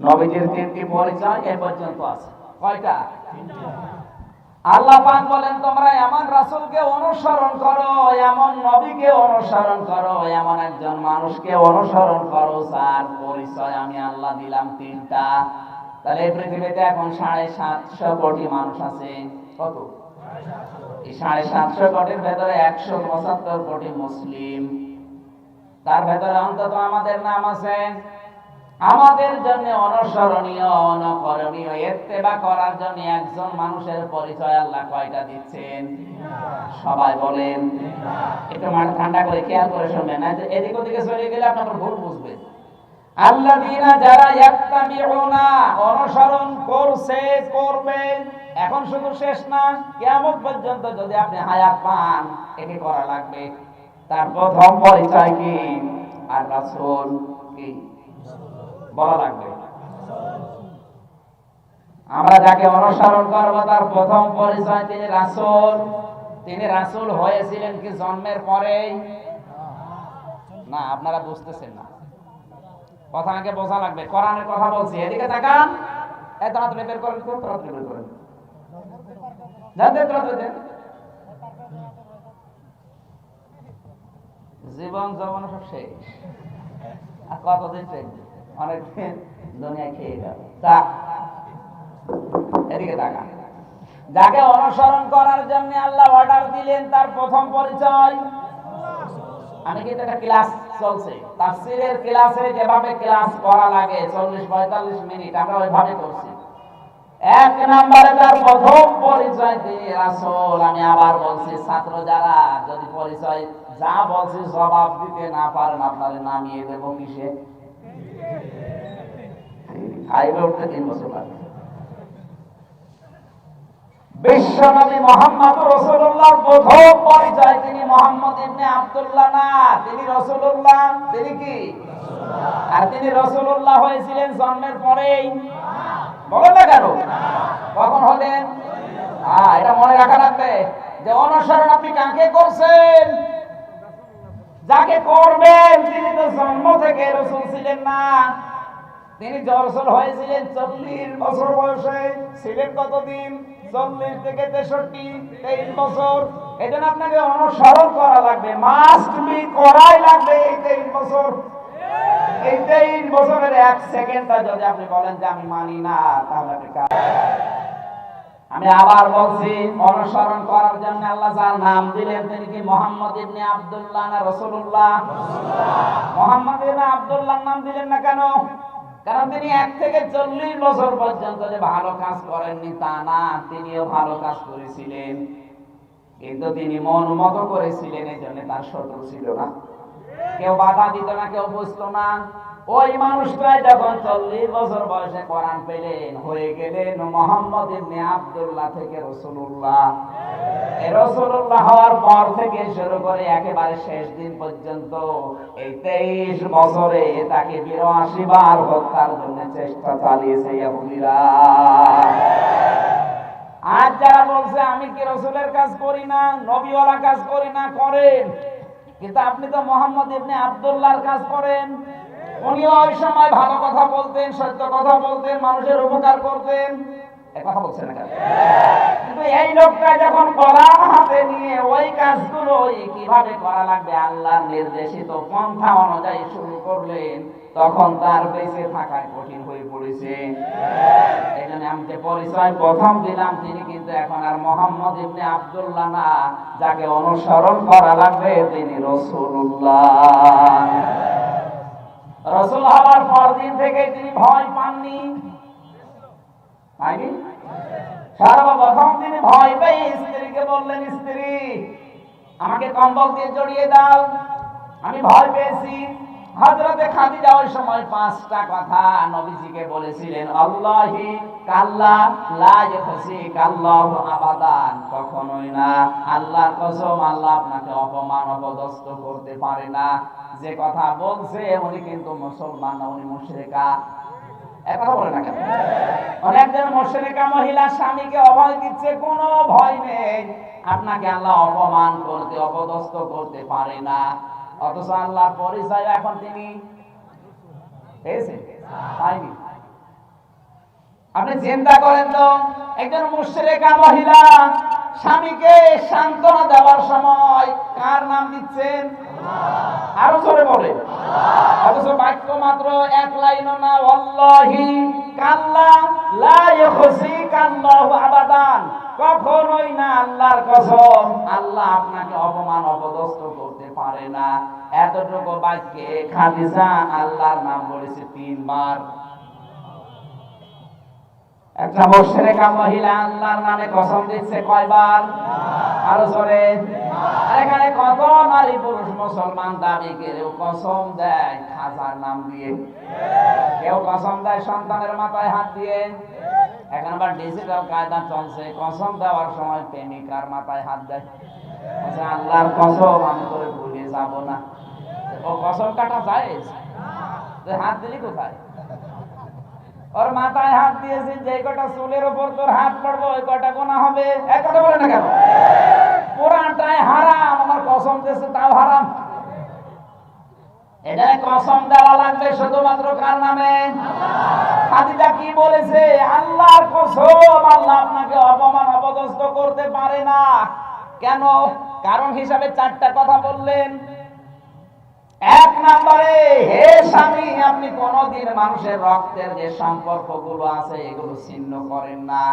নবীজির 3টি পরিচয় এই পর্যন্ত আছে। কয়টা? আল্লাহ পাক বলেন তোমরা এমন রাসূলকে অনুসরণ করো, এমন নবীকে অনুসরণ করো, এমন একজন মানুষকে অনুসরণ করো যার পরিচয় আমি আল্লাহ দিলাম 3টা। তাহলে এই পৃথিবীতে এখন 750 কোটি মানুষ আছে। কত? এই 750 কোটির ভেতরে 175 কোটি মুসলিম। তার ভেতরে অন্তত আমাদের নাম আছে। আমাদের জন্য অনুসরণীয়, অনুকরণীয়, ইত্তেবা করার জন্য একজন মানুষের পরিচয় আল্লাহ কয়টা দিচ্ছেন? সবাই বলেন। একটু মাথা ঠান্ডা করে খেয়াল করে শুনবেন, না এদিক ওদিকে চলে গেলে আপনারা ভুল বুঝবেন। আল্লাযীনা, যারা ইয়াত্তাবিউনা, অনুসরণ করছে, করবে। এখন শুধু শেষ না, কিয়ামত পর্যন্ত যদি আপনি হায়াত পান এটি করা লাগবে। তার প্রথম পরিচয় কি? আর রাসূল কি বলা লাগবে। আমরা যাকে অনুসরণ করব তার প্রথম পরিচয় তিনি রাসূল। তিনি রাসূল হয়েছিলেন কি জন্মের পরেই? না, আপনারা বুঝতেছেন না, কথা আগে বোঝা লাগবে। কোরআনের কথা বলছি, এদিকে তাকান। এত তাড়াতাড়ি বের করেন, খুব তাড়াতাড়ি বের করেন, জানতে তাড়াতাড়ি। জীবন যৌবন সব শেষ, আর কতদিন চলবে? অনেকদিন দুনিয়া খেয়ে যাবে। এদিকে তাকান। যাকে অনুসরণ করার জন্য আল্লাহ অর্ডার দিলেন তার প্রথম পরিচয়। আমি কিন্তু একটা ক্লাস চলছে, তাফসীরের ক্লাসে যেভাবে ক্লাস করা লাগে 40-45 মিনিট, আমরা ওইভাবে করছি। 1 নম্বরে তার প্রথম পরিচয় তিনি রাসূল। আমি আবার বলছি, ছাত্র যারা যদি পরিচয় যা বলছি জবাব দিতে না পারেন আপনাদের নামিয়ে দেব কিসে? হাইওয়ে উঠতে 3 বছর লাগবে। বিশ্বনবী মুহাম্মদ রাসূলুল্লাহর প্রথম পরিচয় তিনি মুহাম্মদ ইবনে আব্দুল্লাহ না, তিনি রাসূলুল্লাহ। তিনি কি? আর তিনি রাসূলুল্লাহ হয়েছিলেন জন্মের পরেই। বলেন না কেন? কখন হলেন? এটা মনে রাখা লাগবে যে অনুসরণ আপনি কাকে করছেন। যাকে করবেন তিনি তো জন্ম থেকে রাসূল ছিলেন না। তিনি রাসূল হয়েছিলেন 40 বছর বয়সে। ছিলেন কতদিন? 40 থেকে 63, 23 বছর। এজন্য আপনাকে অনুসরণ করা লাগবে, মাস্ট বি করাই লাগবে এই 23 বছর। এই 23 বছরের 1 সেকেন্ডটা যদি আপনি বলেন যে আমি মানি না, তাহলে আপনি আমি আবার বলছি, অনুসরণ করার জন্য আল্লাহ যার নাম দিলেন তিনি কি মুহাম্মদ ইবনে আব্দুল্লাহ না রাসূলুল্লাহ? মুহাম্মদ ইবনে আব্দুল্লাহর নাম দিলেন না কেন? কারণ তিনি 1 থেকে 40 বছর পর্যন্ত যে ভালো কাজ করেননি তা না, তিনিও ভালো কাজ করেছিলেন, কিন্তু তিনি মন মতো করেছিলেন, এই জন্য তার শত্রু ছিল না, কেউ বাধা দিত না, কেউ বুঝতো না। ওই মানুষটাই যখন 40 বছর বয়সে কোরআন পেলেন, হয়ে গেলেন মুহাম্মদ ইবনে আব্দুল্লাহ থেকে রাসূলুল্লাহ। এই রাসূলুল্লাহ হওয়ার পর থেকে শুরু করে একেবারে শেষ দিন পর্যন্ত এই 23 বছরে তাকে 82 বার হত্যার জন্য চেষ্টা চালিয়েছে ইহুদিরা। আজ যারা বলছে আমি কি রাসূলের কাজ করি না, নবীওয়ালা কাজ করি না, করেন, কিন্তু আপনি তো মুহাম্মদ ইবনে আব্দুল্লাহর কাজ করেন। উনি ওই সময় ভালো কথা বলতেন, সত্য কথা বলতেন, মানুষের উপকার করতেন, এই কথা বলছেন না কেন? কিন্তু এই লোকটা যখন কোরআন হাতে নিয়ে ওই কাজগুলো কিভাবে করা লাগবে আল্লাহর নির্দেশিত পন্থা অনুযায়ী শুরু করলেন, তখন তার বেঁচে থাকা কঠিন হয়ে পড়েছে। এখানে আমি যে পরিচয় প্রথম দিলাম, তিনি কিন্তু এখন আর মুহাম্মদ ইবনে আব্দুল্লাহ না, যাকে অনুসরণ করা লাগবে তিনি রাসূলুল্লাহ। রাসূল হওয়ার পর দিন থেকে তিনি ভয় পাননি, পাইনি? সর্বপ্রথম তিনি ভয় পেয়ে স্ত্রীকে বললেন, স্ত্রী আমাকে কম্বল দিয়ে জড়িয়ে দাও, আমি ভয় পেয়েছি। হযরতে খাদিজা ওই সময় 5টা কথা নবীজিকে বলেছিলেন, আল্লাহি কাল্লা লা ইয়াখসিক আল্লাহু আবাদান, কখনোই না, আল্লাহর কসম আল্লাহ আপনাকে অপমান অপদস্থ করতে পারে না। যে কথা বলছে উনি কিন্তু মুসলমান না, উনি মুশরিকা। কথা বলে না কেন? অনেকজন মুশরিকা মহিলা স্বামীকে অভয় দিচ্ছে, কোনো ভয় নেই, আপনাকে আল্লাহ অপমান করতে অপদস্থ করতে পারে না। অথচ আল্লাহর পরিচয় এখন তিনি পেয়েছেন, পাইনি। আপনি চিন্তা করেন তো, একজন মুশরিকা মহিলা স্বামীকে সান্ত্বনা দেওয়ার সময় কার নাম দিচ্ছেন? আরো জোরে বলে। অথচ বাক্য মাত্র 1 লাইনও না, ওয়াল্লাহি কাল্লা লা ইয়াখসিক আল্লাহু আবাদান, কখনোই না, আল্লাহর কসম আল্লাহ আপনাকে অপমান অপদস্থ করতে পারে না। এতটুকু বাক্যে খাদিজা আল্লাহর নাম বলেছে 3 বার। একটা মুশরিকা মহিলা আল্লাহর নামে কসম দিচ্ছে কয়বার? আরো জোরে। এখানে কত নারী পুরুষ মুসলমান দাবি করেও কসম দেয় খাজার নাম দিয়ে, কেউ কসম দেয় সন্তানের মাথায় হাত দিয়ে। এখন আবার ডিজিটাল কায়দা চলছে, কসম দেওয়ার সময় প্রেমিকার মাথায় হাত দেয়, আল্লাহর কসম আমি তোরে ভুলে যাব না। ও কসম কাটা যায়, হাত দিলি কোথায়? ওর মাথায় হাত দিয়েছি, যে কটা চুলের উপর তোর হাত পড়বে ওই কটা গোনা হবে। এক কথা বলে না কেন? পুরাটাই হারাম, আমার কসম দিয়েছে তাও হারাম। এটা কসম দেওয়া লাগবে শুধুমাত্র কার নামে? খাদিজা কি বলেছে? আল্লাহর কসম আল্লাহ আপনাকে অপমান অপদস্থ করতে পারে না। কেন? কারণ হিসাবে 4টা কথা বললেন। 1 নম্বরে, হে স্বামী আপনি কোনদিন মানুষের রক্তের যে সম্পর্কগুলো আছে এগুলো ছিন্ন করেন না।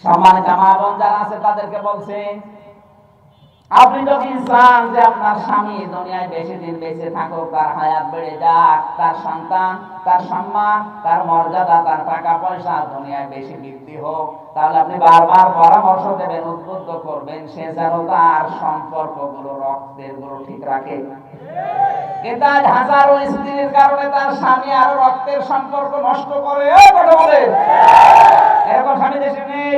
সম্মানিত মা বোন যারা আছে তাদেরকে বলছে, আপনি যদি চান যে আপনার স্বামী দুনিয়ায় বেশি দিন বেঁচে থাকুক, তার হায়াত বেড়ে যাক, তার সন্তান, তার সম্মান, তার মর্যাদা, তার টাকা পয়সা দুনিয়ায় বেশি বৃদ্ধি হোক, তাহলে আপনি বারবার পরামর্শ দেবেন, উদ্বুদ্ধ করবেন সে যেন তার সম্পর্কগুলো রক্তের গুলো ঠিক রাখে। কিন্তু আজ হাজারো স্ত্রীর কারণে তার স্বামী আরো রক্তের সম্পর্ক নষ্ট করে। কথা বলে, এরকম স্বামী দেশে নেই।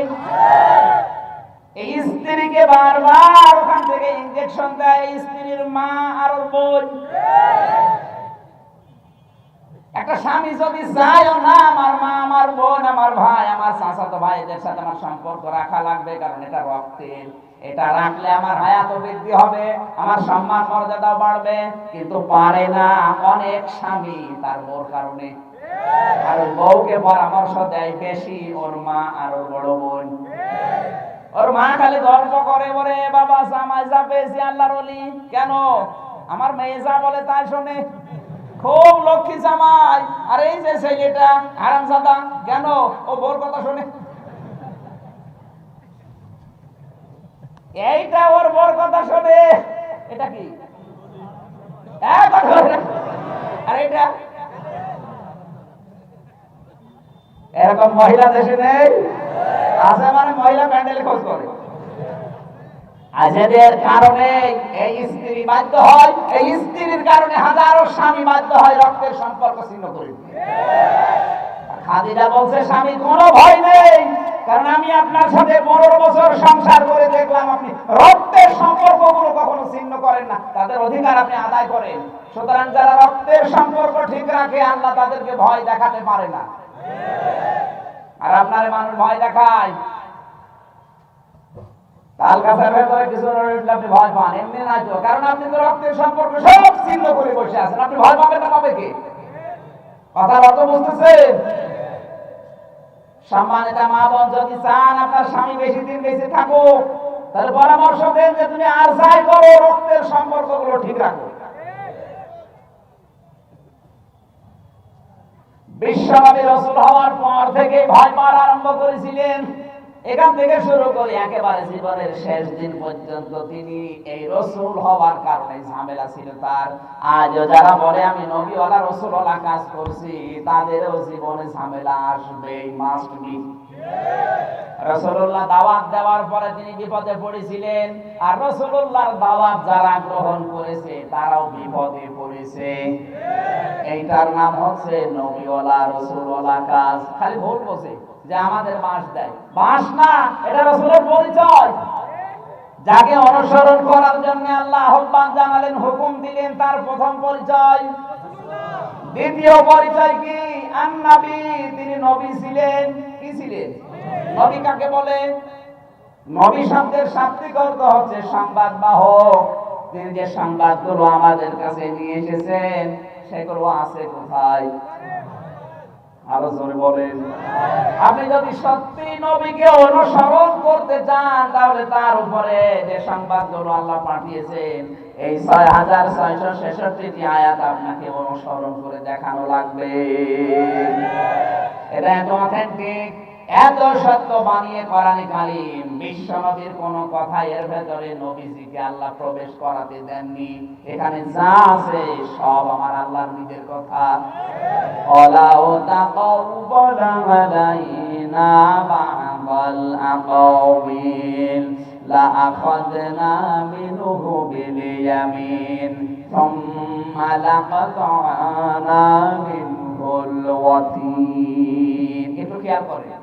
এই স্ত্রীকে বারবার ওখান থেকে ইনজেকশন দেয় স্ত্রীর মা আর বোন। একটা স্বামী যদি চায়ও না আমার মা, আমার বোন, আমার ভাই, আমার চাচাতো চাচাতো ভাইদের সাথে আমার সম্পর্ক রাখা লাগবে, কারণ এটা রক্তের। এটা রাখলে আমার হায়াতও বৃদ্ধি হবে, আমার সম্মান মর্যাদাও বাড়বে। কিন্তু পারে না অনেক স্বামী তার বউর কারণে। আর ওই বউকে পরামর্শ দেয় বেশি ওর মা আর ওর বড় বোন। ওর মা খালি গল্প করে, বলে বাবা জামাই যা পেয়েছি আল্লাহর ওলি। কেন? আমার মেয়ে যা বলে তাই শোনে, খুব লক্ষ্মী জামাই। আর এই যে ছেলেটা হারামজাদা, কেন? ও বউর কথা শোনে। এইটা ওর বউর কথা শোনে। এটা কি? আর এটা এরকম মহিলা দেশে নেই? আছে, মানে মহিলা প্যান্ডেলে খোঁজ করে। আজেদের কারণে এই স্ত্রী বাধ্য হয়, এই স্ত্রীর কারণে হাজারো স্বামী বাধ্য হয় রক্তের সম্পর্ক ছিন্ন করে দিতে। খাদিজা বলছে, স্বামী কোনো ভয় নেই, কারণ আমি আপনার সাথে 15 বছর সংসার করে দেখলাম আপনি রক্তের সম্পর্কগুলো কখনো ছিন্ন করেন না, তাদের অধিকার আপনি আদায় করেন। সুতরাং যারা রক্তের সম্পর্ক ঠিক রাখে আল্লাহ তাদেরকে ভয় দেখাতে পারে না। আর আপনার মানুষ ভয় দেখায়, তাল গাছের ভেতরে কিছু আপনি ভয় পান, এমনি নাই তো, কারণ আপনি তো রক্তের সম্পর্ক সব ছিন্ন করে বসে আছেন। আপনি ভয় পাবেন না, পাবে কে? কথার অর্থ বুঝতেছেন? সম্মানিত মা বোন, যদি চান আপনার স্বামী বেশি দিন বেঁচে থাকুক, তাহলে পরামর্শ দেন যে তুমি আর যাই করো রক্তের সম্পর্কগুলো ঠিক রাখো। বিশ্বনবী রাসূল হওয়ার পর থেকে ভয় পাওয়া আরম্ভ করেছিলেন। এখান থেকে শুরু করে একেবারে জীবনের শেষ দিন পর্যন্ত তিনি এই রাসূল হওয়ার কারণে ঝামেলা ছিল তার। আজও যারা বলে আমি নবীওয়ালা রাসূলওয়ালা কাজ করছি, তাদেরও জীবনে ঝামেলা আসবে, মাস্ট বি। রাসূলুল্লাহ দাওয়াত দেওয়ার পরে তিনি বিপদে পড়েছিলেন, আর রাসূলুল্লাহর দাওয়াত যারা গ্রহণ করেছে তারাও বিপদে পড়েছে। এইটার নাম হচ্ছে নবীওয়ালা রাসূলওয়ালা কাজ। খালি ভুল বসে যে আমাদের বাঁশ দেয়, বাঁশ না, এটা রাসূলের পরিচয়। যাকে অনুসরণ করার জন্য আল্লাহ আহ্বান জানালেন, হুকুম দিলেন, তার প্রথম পরিচয়। দ্বিতীয় পরিচয় কি? আন-নবী, তিনি নবী ছিলেন। কি ছিলেন? নবী কাকে বলে? নবী শব্দের শাব্দিক অর্থ হচ্ছে সংবাদ বাহক। তিনি যে সংবাদগুলো আমাদের কাছে নিয়ে এসেছেন সেগুলো আছে কোথায়? আরো জোরে বলেন। আপনি যদি সত্যি নবীকে অনুসরণ করতে চান, তাহলে তার উপরে যে সংবাদগুলো আল্লাহ পাঠিয়েছেন, এই 6666টি আয়াত আপনাকে অনুসরণ করে দেখানো লাগবে। এটা এত অথেন্টিক, এত সত্য বানিয়ে কোরআনে কারীম। বিশ্বনবীর কোন কথা এর ভেতরে নবীজিকে আল্লাহ প্রবেশ করাতে দেননি। এখানে যা আছে সব আমার আল্লাহর নিজের কথা। ওয়ালাউ তাকাওয়ালা আলাইনা বা'দাল আকাওয়িল লা আখাযনা মিনহু বিল ইয়ামিন সুম্মা লাকাতা'না মিনহুল ওয়াতিন। একটু খেয়াল করেন,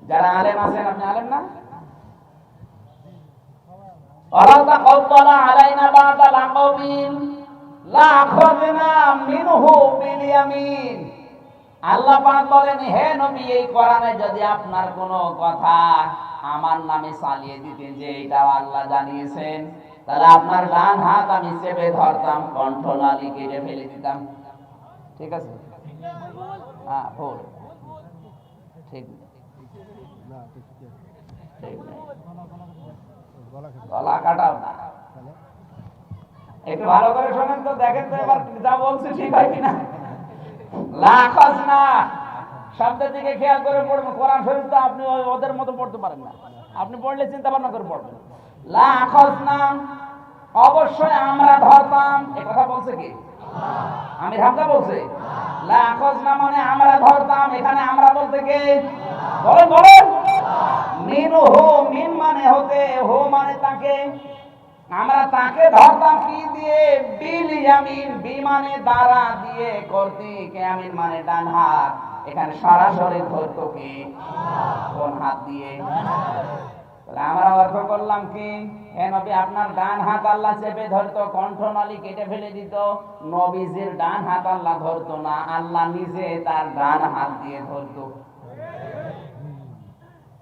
যারা আলেম আছেন, আপনি আলেম না? ওয়ালাউ তাকাওয়ালা আলাইনা বা'দাল আকাওয়িল লা আখাযনা মিনহু বিল ইয়ামিন। আল্লাহ পাক বলেন, হে নবী, এই কোরআনে যদি আপনার কোনো কথা আমার নামে চালিয়ে দিতেন যে এটা আল্লাহ জানিয়েছেন, তাহলে আপনার ডান হাত আমি চেপে ধরতাম, কণ্ঠনালী কেটে ফেলে দিতাম। ঠিক আছে? হ্যাঁ, ভুল, ঠিক না, ঠিক না, গলা কাটাও না। একটু ভালো করে শোনেন তো, দেখেন তো এবার যা বলছি ঠিক হয় কিনা। লাখাজনা শব্দের দিকে খেয়াল করে পড়বেন। কোরআন শরীফ তো আপনি ওদের মতো পড়তে পারেন না, আপনি পড়লে চিন্তা ভাবনা করে পড়বেন। লাখাজনা, অবশ্যই আমরা ধরতাম। এই কথা বলছে কি? আমি হামজা বলছে। লাখাজনা মানে আমরা ধরতাম। এখানে আমরা বলতে কে? বলেন বলেন। মিনহু, মিন মানে হতে, হো মানে তাকে। আমরা তাকে ধরতাম কি দিয়ে? বিল ইয়ামিন, বি মানে দ্বারা, দিয়ে করতে, ইয়ামিন মানে ডান হাত। এখানে সরাসরি ধরতো কি? কোন হাত দিয়ে? তাহলে আমরা অর্থ করলাম কি? হে নবী, আপনার ডান হাত আল্লাহ চেপে ধরতো, কণ্ঠনালী কেটে ফেলে দিত। নবীজির ডান হাত আল্লাহ ধরতো না, আল্লাহ নিজে তার ডান হাত দিয়ে ধরতো।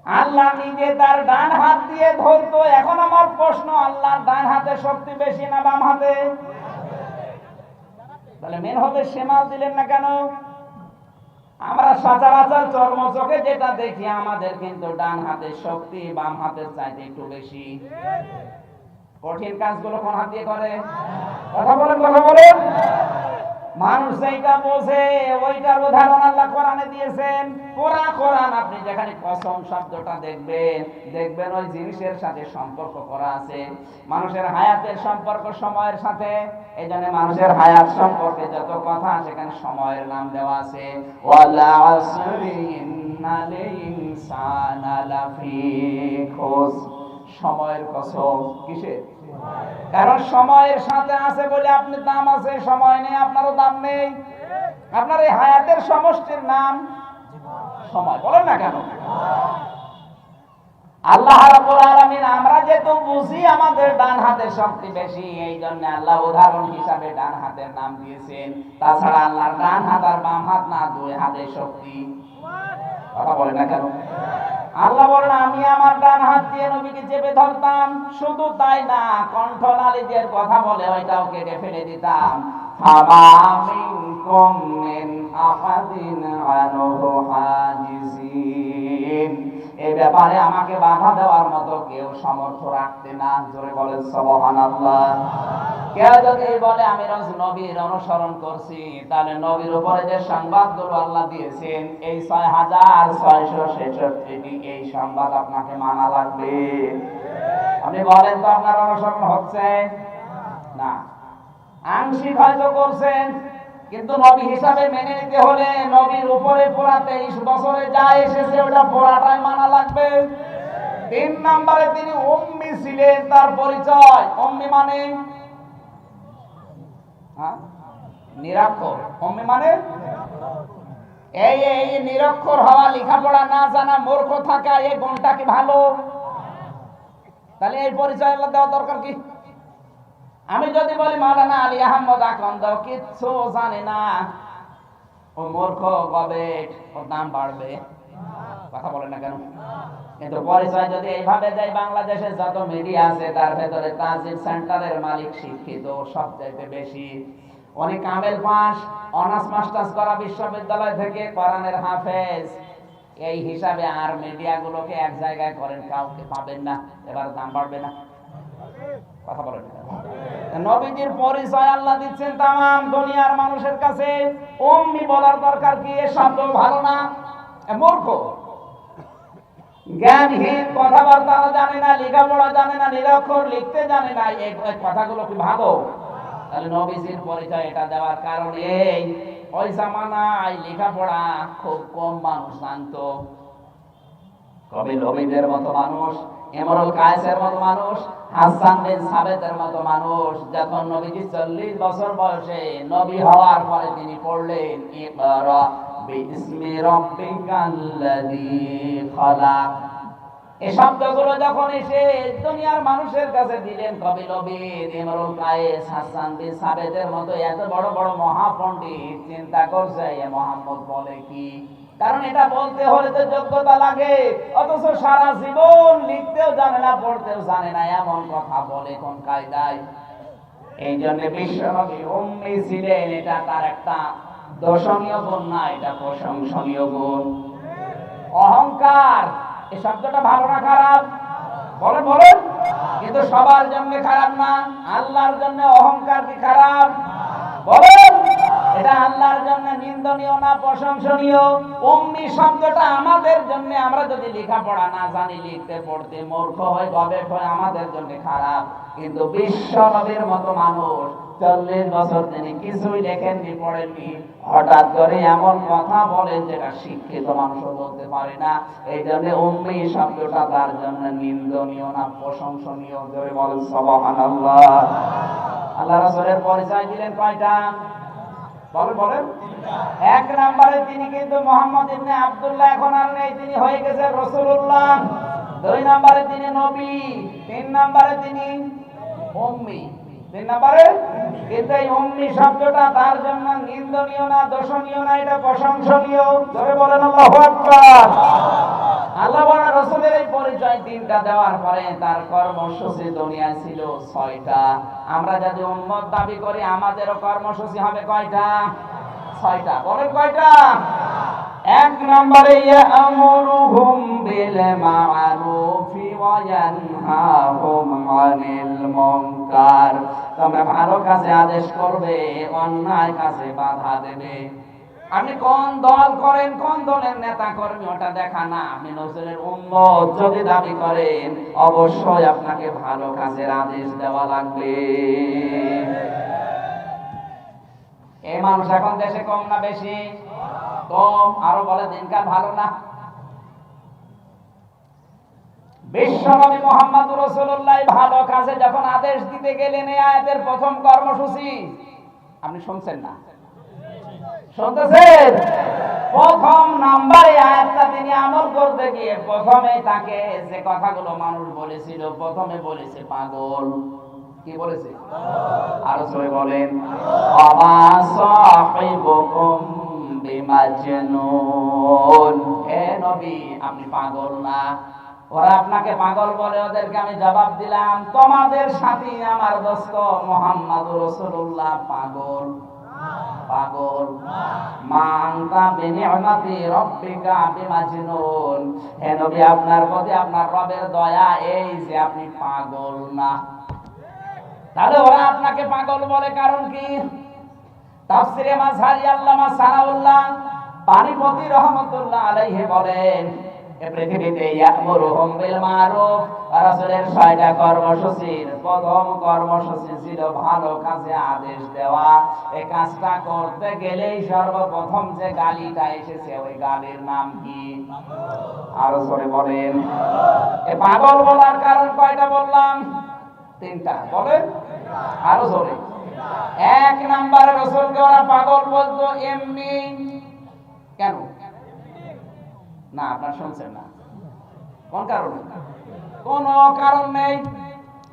আল্লাহ নিজে তার ডান হাত দিয়ে ধরতো। এখন আমার প্রশ্ন, আল্লাহর ডান হাতে শক্তি বেশি না বাম হাতে? তাহলে মেন হবে সেমাল দিলেন না কেন? আমরা সচরাচর চর্ম চোখে যেটা দেখি, আমাদের কিন্তু ডান হাতের শক্তি বাম হাতের চাইতে একটু বেশি। কঠিন কাজগুলো কোন হাত দিয়ে করে? কথা বলেন, কথা বলেন। মানুষ যেটা বোঝে ওইটার উদাহরণ আল্লাহ কোরআনে দিয়েছেন। পুরা কোরআন আপনি যেখানে কসম শব্দটা দেখবেন ওই জিনিসের সাথে সম্পর্ক করা আছে। মানুষের হায়াতের সম্পর্ক সময়ের সাথে। এই জন্য মানুষের হায়াত সম্পর্কে যত কথা সেখানে সময়ের নাম দেওয়া আছে। ওয়ালা আসরি ইন্নাল ইনসানা লাফি খুস। সময়ের কসম। কিসের? কারণ সময়ের সাথে আছে বলে আপনি দাম আছে, সময় নেই আপনারও দাম নেই। আপনার এই হায়াতের সমষ্টির নাম সময়। বলেন না কেন? আল্লাহ রাব্বুল আলামিন আমরা যেহেতু বুঝি আমাদের ডান হাতের শক্তি বেশি, এই জন্য আল্লাহ উদাহরণ হিসাবে ডান হাতের নাম দিয়েছেন। তাছাড়া আল্লাহর ডান হাত আর বাম হাত না, দুই হাতের শক্তি। কথা বলেন না কেন? আল্লাহ বলেন আমি আমার ডান হাত দিয়ে নবীকে চেপে ধরতাম। শুধু তাই না, কণ্ঠনালী যে কথা বলে ওইটাও কেটে ফেলে দিতাম। ফামা মিনকুম মিন আহাদিন আনহু হাজিজিন। এই ব্যাপারে আমাকে বাধা দেওয়ার মতো কেউ সামর্থ্য রাখতে না। জোরে বলেন সুবহানাল্লাহ। কেউ যদি বলে আমি নবীর অনুসরণ করছি, তাহলে নবীর উপরে যে সংবাদগুলো আল্লাহ দিয়েছেন এই 6666টি, এই সংবাদ আপনাকে মানা লাগবে। আপনি বলেন তো আপনার অনুসরণ হচ্ছে না, আংশিক হয়তো করছেন, কিন্তু নবী হিসাবে মেনে নিতে হলে নবীর উপরে পুরা 23 বছরে যা এসেছে ওটা পুরাটাই মানা লাগবে। 3 নম্বরে তিনি উম্মি ছিলেন, তার পরিচয় উম্মি মানে নিরক্ষর। উম্মি মানে এই নিরক্ষর হওয়া, লেখাপড়া না জানা, মূর্খ থাকা, এই গুণটা কি ভালো? তাহলে এই পরিচয় আল্লাহ দেওয়া দরকার কি? আমি যদি বলি মাওলানা আলী আহমদ আকন্দ কিচ্ছু জানে না, ও মূর্খ গবেট, ওর দাম বাড়বে। কথা বলে না কেন? কিন্তু পরিচয় যদি এইভাবে দেয়, বাংলাদেশে যত মিডিয়া আছে তার ভেতরে তাজিব সেন্টারের মালিক শিক্ষিত সবচাইতে বেশি। অনেক কামেল পাস, অনার্স মাস্টার্স করা বিশ্ববিদ্যালয় থেকে, কোরআনের হাফেজ। এই হিসাবে আর মিডিয়াগুলোকে এক জায়গায় করেন, কাউকে পাবেন না। এবার দাম বাড়বে না? কথা বলেন। নবীজির পরিচয় আল্লাহ দিচ্ছেন তামাম দুনিয়ার মানুষের কাছে। উম্মি বলার দরকার কি? এ শব্দ ভালো না, মূর্খ, জ্ঞানহীন, কথাবার্তা জানে না, লেখাপড়া জানে না, নিরক্ষর, লিখতে জানে না, এই কথাগুলো কি ভালো? তাহলে নবীজির পরিচয় এটা দেওয়ার কারণে ওই জামানায় লেখাপড়া খুব কম মানুষ জানতো। কবি নবীদের মতো মানুষ, ইমরুল কায়েসের মতো মানুষ, হাসান বিন সাবিতের মতো মানুষ যখন নবীজি 40 বছর বয়সে নবী হওয়ার পরে তিনি পড়লেন ইকরা বিইসমি রাব্বিকাল্লাযী খালাক। এই শব্দগুলো যখন এসে দুনিয়ার মানুষের কাছে দিলেন, কবি নবীর ইমরুল কায়েস, হাসান বিন সাবিতের মতো এত বড় বড় মহাপণ্ডিত চিন্তা করছে এ মুহাম্মদ বলে কি? কারণ এটা বলতে হলে তো যোগ্যতা লাগে, অথচ সারা জীবন লিখতেও জানে না, পড়তেও জানে না, এমন কথা বলে কোন কায়দায়? এই জন্য বিশ্বনবী উম্মি ছিলেন, এটা তার একটা দর্শনীয় গুণ না, এটা প্রশংসনীয় গুণ। অহংকার, এই শব্দটা ভালো না খারাপ? বলেন বলেন। কিন্তু সবার জন্য খারাপ না, আল্লাহর জন্য অহংকার কি খারাপ? বলেন। এটা আল্লাহর জন্য নিন্দনীয় না প্রশংসনীয়? উম্মি শব্দটা আমাদের জন্য, আমরা যদি লেখাপড়া না জানি, লিখতে পড়তে মূর্খ হয়, গবেট হয়, আমাদের জন্য খারাপ। কিন্তু বিশ্ব নবীর মতো মানুষ 40 বছর তিনি কিছুই লেখেননি, পড়েননি, হঠাৎ করে এমন কথা বলেন যেটা শিক্ষিত মানুষও বলতে পারে না। এই জন্য উম্মি শব্দটা তার জন্য নিন্দনীয় না প্রশংসনীয়। জোরে বলেন সুবহানাল্লাহ। আল্লাহ রাসূলের পরিচয় দিলেন কয়টা? বলেন বলেন। 1 নম্বরে তিনি কিন্তু মুহাম্মদ ইবনে আব্দুল্লাহ এখন আর নেই, তিনি হয়ে গেছেন রাসূলুল্লাহ। 2 নম্বরে তিনি নবী। 3 নম্বরে তিনি উম্মি। 3 নম্বরে কিন্তু এই উম্মি শব্দটা তার জন্য নিন্দনীয় না দোষণীয় না, এটা প্রশংসনীয়। জোরে বলেন আল্লাহু আকবার। আল্লাহ বলেন রাসূল ওই 3টা দেওয়ার পরে তার কর্মসূচি দুনিয়ায় ছিল 6টা। আমরা যদি উম্মত দাবি করি আমাদেরও কর্মসূচি হবে কয়টা? 6টা। বলেন কয়টা? 1 নম্বরে ইয়ামুরুহুম বিল মা'রুফি ওয়া ইয়ানহাহুম আনিল মুনকার। তোমরা ভালো কাজে আদেশ করবে, অন্যায় কাজে বাধা দেবে। আপনি কোন দল করেন, কোন দলের নেতা কর্মী ওটা দেখা না, আপনি নজরের উম্মত যদি দাবি করেন অবশ্যই আপনাকে ভালো কাজের আদেশ দেওয়া লাগবে। এই মানুষ এখন দেশে কম না বেশি? কম। আরো বলে দিনকাল ভালো না। বিশ্বনবী মুহাম্মদুর রাসূলুল্লাহ ভালো কাজে যখন আদেশ দিতে গেলেন, এই আয়াতের প্রথম কর্মসূচি আপনি শুনছেন না? শুনতেছেন? প্রথম নাম্বারে আয়াতটা তিনি আমল করতে গিয়ে প্রথমে তাকে যে কথাগুলো মানুষ বলেছিল, প্রথমে বলেছে পাগল। কি বলেছে? আরো জোরে বলেন, আমা সাহিবুকুম বিমাজনুন। হে নবী, আপনি পাগল না। ওরা আপনাকে পাগল বলে, ওদেরকে আমি জবাব দিলাম, তোমাদের সাথী আমার দোস্ত মুহাম্মদুর রাসূলুল্লাহ পাগল। পাগল। মানতা বিনিআমাতি রাব্বিকা বিমাজনুন। হে নবী, আপনার প্রতি আপনার রবের দয়া এই যে আপনি পাগল না। তাহলে ওরা আপনাকে পাগল বলে কারণ কি? তাফসিরে মাযহারি আল্লামা সানাউল্লাহ পানিপতি রহমাতুল্লাহ আলাইহি বলেন, এই পৃথিবীতে ইয়ামুরুহুম বিল মারুফ, রাসূলের 6টা কর্মসূচির প্রথম কর্মসূচি ছিল ভালো কাজে আদেশ দেওয়া। এই কাজটা করতে গেলেই সর্বপ্রথম যে গালিটা এসেছে ওই গালির নাম কি? আরো জোরে বলেন। এই পাগল বলার কারণ কয়টা বললাম? 3টা। বলেন আরো জোরে। 1 নম্বরে রাসূলকে ওরা পাগল বলতো এমনি। কেন? না, আপনারা শুনছেন না। কোন কারণে? কোন কারণ নেই।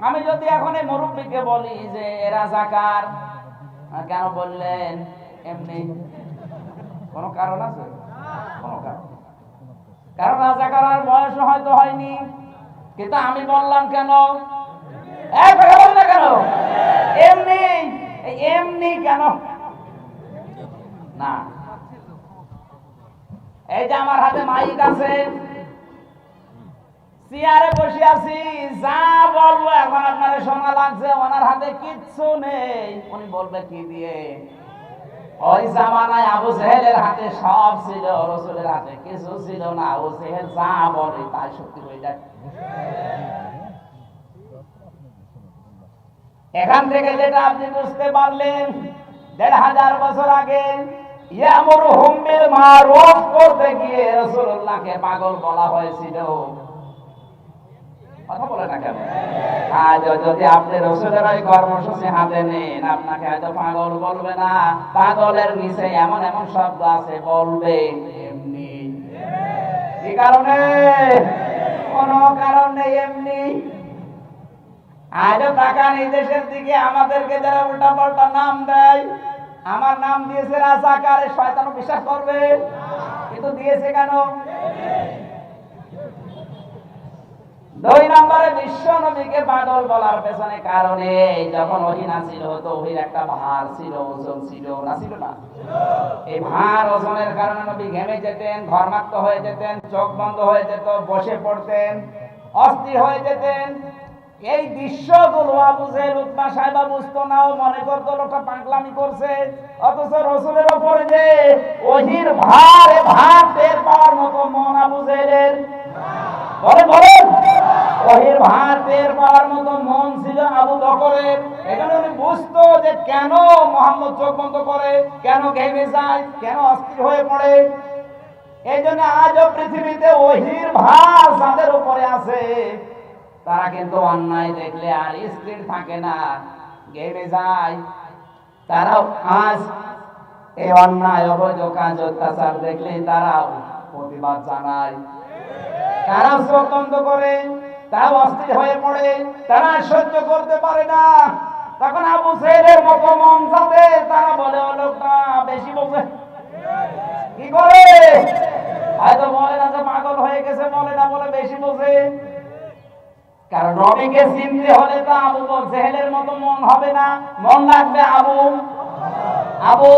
আমি যদি এখন এই মুরব্বীকে বলি যে এরা জাকার, কেন বললেন এমনি? কোন কারণ আছে? কোন কারণ? কারণ রাজাকার আর বয়স হয়তো হয়নি, কিন্তু আমি বললাম কেন? কেন এমনি? এমনি কেন না? এই যে আমার হাতে মাইক আছে, চেয়ারে বসে আছি, যা বলবো এখন আপনারা শোনা লাগছে। ওনার হাতে কিচ্ছু নেই, উনি বলবে কি দিয়ে? ওই জামানায় আবু জেহেলের হাতে সব ছিল, রাসূলের হাতে কিছু ছিল না। আবু জেহেল যা বলে তাই সত্যি হয়ে যায়। এখান থেকে যেটা আপনি বুঝতে পারলেন, ১৫০০ বছর আগে ইয়ামুরুহুম বিল মারুফ করতে গিয়ে রাসূলুল্লাহকে পাগল বলা হয়েছিল। কথা বলে না কেন? আজ যদি আপনি রাসূলের ওই কর্মসূচি হাতে নেন, আপনাকে হয়তো পাগল বলবে না, পাগলের নিচে এমন এমন শব্দ আছে বলবে এমনি। কি কারণে? কোন কারণ নেই, এমনি। আজও টাকা নির্দেশের দিকে আমাদেরকে যারা উল্টা পাল্টা নাম দেয়, আমার নাম দিয়েছে রাজাকার, শয়তানও বিশ্বাস করবে, কিন্তু দিয়েছে কেন? 2 নম্বরে বিশ্ব নবীকে পাগল বলার পেছনে কারণে, যখন ওহী নাযিল হতো ওহীর একটা ভার ছিল, ওজন ছিল, না ছিল না? এই ভার ওজনের কারণে নবী ঘেমে যেতেন, ঘর্মাক্ত হয়ে যেতেন, চোখ বন্ধ হয়ে যেত, বসে পড়তেন, অস্থির হয়ে যেতেন। এই দৃশ্যগুলো আবু জেহেল, উতবা, সাইবা বুঝতো না, ও মনে করতো লোকটা পাগলামি করছে। অথচ রাসূলের উপরে যে ওহীর ভার, ভার টের পাওয়ার মতো মন আবু জেহেলের। বলেন বলেন, ওহীর ভার টের পাওয়ার মতো মন ছিল আবু বকরের। এখানে উনি বুঝতো যে কেন মুহাম্মদ চোখ বন্ধ করে, কেন ঘেমে যায়, কেন অস্থির হয়ে পড়ে। এই জন্য আজও পৃথিবীতে ওহীর ভার যাদের উপরে আছে, তারা কিন্তু অন্যায় দেখলে আর স্থির থাকে না, ঘেমে যায়। তারাও আজ এই অন্যায়, অবৈধ কাজ, অত্যাচার দেখলে তারাও প্রতিবাদ জানায়, তারাও চোখ বন্ধ করে, তারাও অস্থির হয়ে পড়ে, তারা সহ্য করতে পারে না। তখন আবু জেহেলের মতো মন যাতে, তারা বলে ও লোকটা বেশি বোঝে। কি করে? হয়তো বলে না যে পাগল হয়ে গেছে, বলে না, বলে বেশি বোঝে। কারণ নবীকে চিনতে হলে তো আবু জেহেলের মতো মন হবে না, মন লাগবে আবু আবু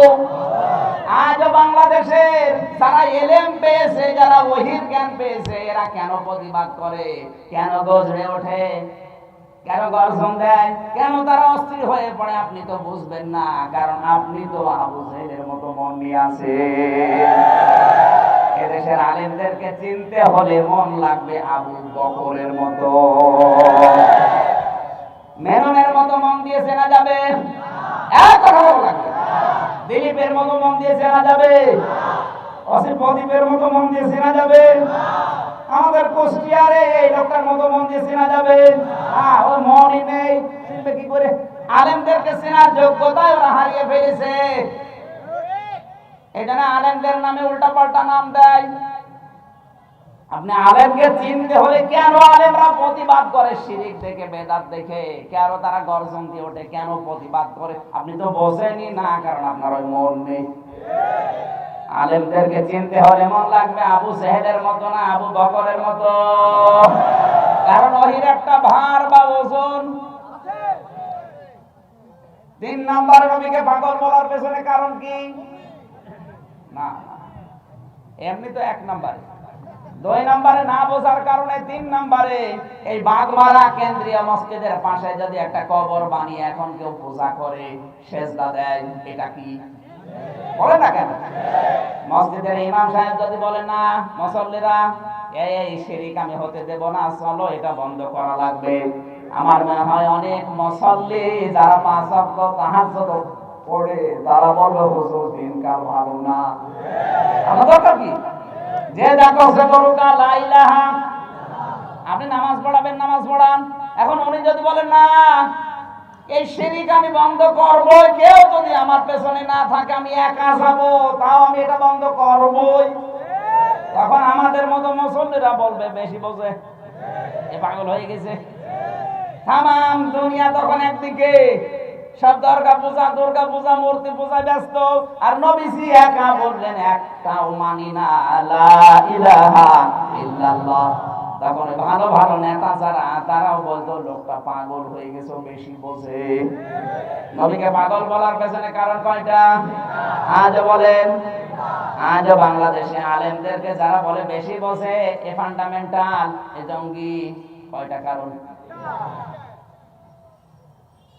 আজ বাংলাদেশের যারা এলেম পেয়েছে, যারা ওহীর জ্ঞান পেয়েছে, এরা কেন প্রতিবাদ করে, কেন গর্জে ওঠে, কেন গর্জন দেয়, কেন তারা অস্থির হয়ে পড়ে? আপনি তো বুঝবেন না, কারণ আপনি তো আবু জেহেলের মতো মন নিয়ে আছেন। এদেশের আলেমদেরকে চিনতে হলে মন লাগবে আবু বকরের মতো, মেননের মতো মন দিয়ে চেনা যাবে? এক কথা বলা লাগবে। দিলীপের মতো মন দিয়ে চেনা যাবে? অসিফ প্রদীপের মতো মন দিয়ে চেনা যাবে? আমাদের কুষ্টিয়ারে এই লোকটার মতো মন দিয়ে চেনা যাবে? ওর মনই নেই, চিনবে কি করে? আলেমদেরকে চেনার যোগ্যতায় ওরা হারিয়ে ফেলেছে। এই জন্য আলেমদের নামে উল্টা পাল্টা নাম দেয়। আপনি আলেমকে চিনতে হলে কেন আলেমরা প্রতিবাদ করে শিরিক দেখে, বেদাত দেখে, কেন তারা গর্জন দিয়ে ওঠে, কেন প্রতিবাদ করে? আপনি তো বোঝেনই না, কারণ আপনার ওই মন নেই। আলেমদেরকে চিনতে হলে মন লাগবে আবু জেহেলের মতো না, আবু বকরের মতো, কারণ ওহির একটা ভার বা ওজন। 3 নাম্বার নবীকে পাগল বলার পেছনে কারণ কি? না, এমনি তো 1 নাম্বারে, 2 নাম্বারে না বোঝার কারণে 3 নাম্বারে এই বাগমারা কেন্দ্রীয় মসজিদের পাশে যদি একটা কবর বানিয়ে এখন কেউ পূজা করে, সেজদা দেয়, এটা কি বলে না কেন? মসজিদের ইমাম সাহেব যদি বলে না, মুসল্লিরা এই শিরক আমি হতে দেব না, চলো এটা বন্ধ করা লাগবে, আমার মনে হয় অনেক মুসল্লি যারা 5 ওয়াক্ত তাহাজ্জুদ পড়ে তারা বলবে হুজুর দিনকাল ভালো না। আমার দরকার কি? যে যা করছে করুক, লা ইলাহা। আপনি নামাজ পড়াবেন, নামাজ পড়ান। এখন উনি যদি বলেন না এই শিরক আমি বন্ধ করব, কেউ যদি আমার পেছনে না থাকে, আমি একা যাব, তাও আমি এটা বন্ধ করবই, তখন আমাদের মতো মুসল্লিরা বলবে বেশি বোঝে, এ পাগল হয়ে গেছে। তামাম দুনিয়া তখন একদিকে সব দুর্গা পূজা মূর্তি পূজা ব্যস্ত, আর নবীজি একা বললেন একটাও মানি না, লা ইলাহা ইল্লাল্লাহ। তখন ভালো ভালো নেতা যারা, তারাও বলতো লোকটা পাগল হয়ে গেছে, বেশি বোঝে। নবীকে পাগল বলার পেছনে কারণ কয়টা? আজ বলেন, আজ বাংলাদেশে আলেমদেরকে যারা বলে বেশি বোঝে, এ ফান্ডামেন্টাল, এ জঙ্গি, কয়টা কারণ?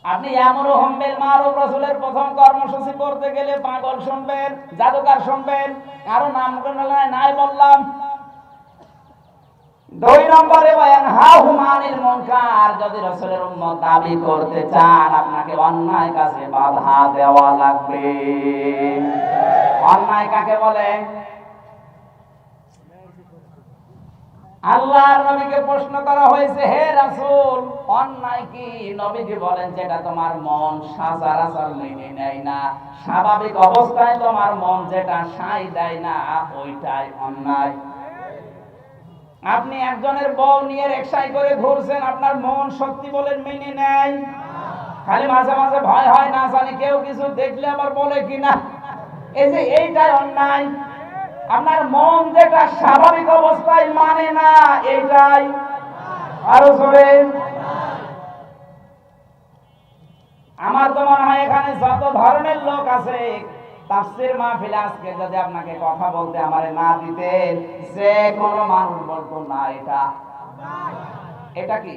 আপনি ইয়ামুরু বিল মারুফ রাসূলের প্রথম কর্মসূচি করতে গেলে পাগল শুনবেন, জাদুকর শুনবেন, কারো নাম নাই বললাম। 2 নম্বরে ওয়ানহাহু আনিল মুনকার, যদি রাসূলের উম্মত দাবি করতে চান, আপনাকে অন্যায় কাজে বাধা দেওয়া লাগবে। অন্যায় কাকে বলে? আল্লাহর নবীকে প্রশ্ন করা হয়েছে, হে রাসূল অন্যায় কি? নবীজি বলেন, যেটা তোমার মন সচরাচর মেনে নেয় না, স্বাভাবিক অবস্থায় তোমার মন যেটা সায় দেয় না, ওইটাই অন্যায়। আপনি একজনের বউ নিয়ে রিকশায় করে ঘুরছেন, আপনার মন সত্যি বলে মেনে নেয়, খালি মাঝে মাঝে ভয় হয়, না জানি কেউ কিছু দেখলে আবার বলে কিনা, এই যে এইটাই অন্যায়। আপনার মন যেটা স্বাভাবিক অবস্থায় মানে না, এইটাই। আরো জোরে। আমার তো মনে হয় এখানে যত ধরনের লোক আছে, তাফসীর মাহফিলে আজকে যদি আপনাকে কথা বলতে আমারে না দিতেন, যে কোনো মানুষ বলতো না এটা কি?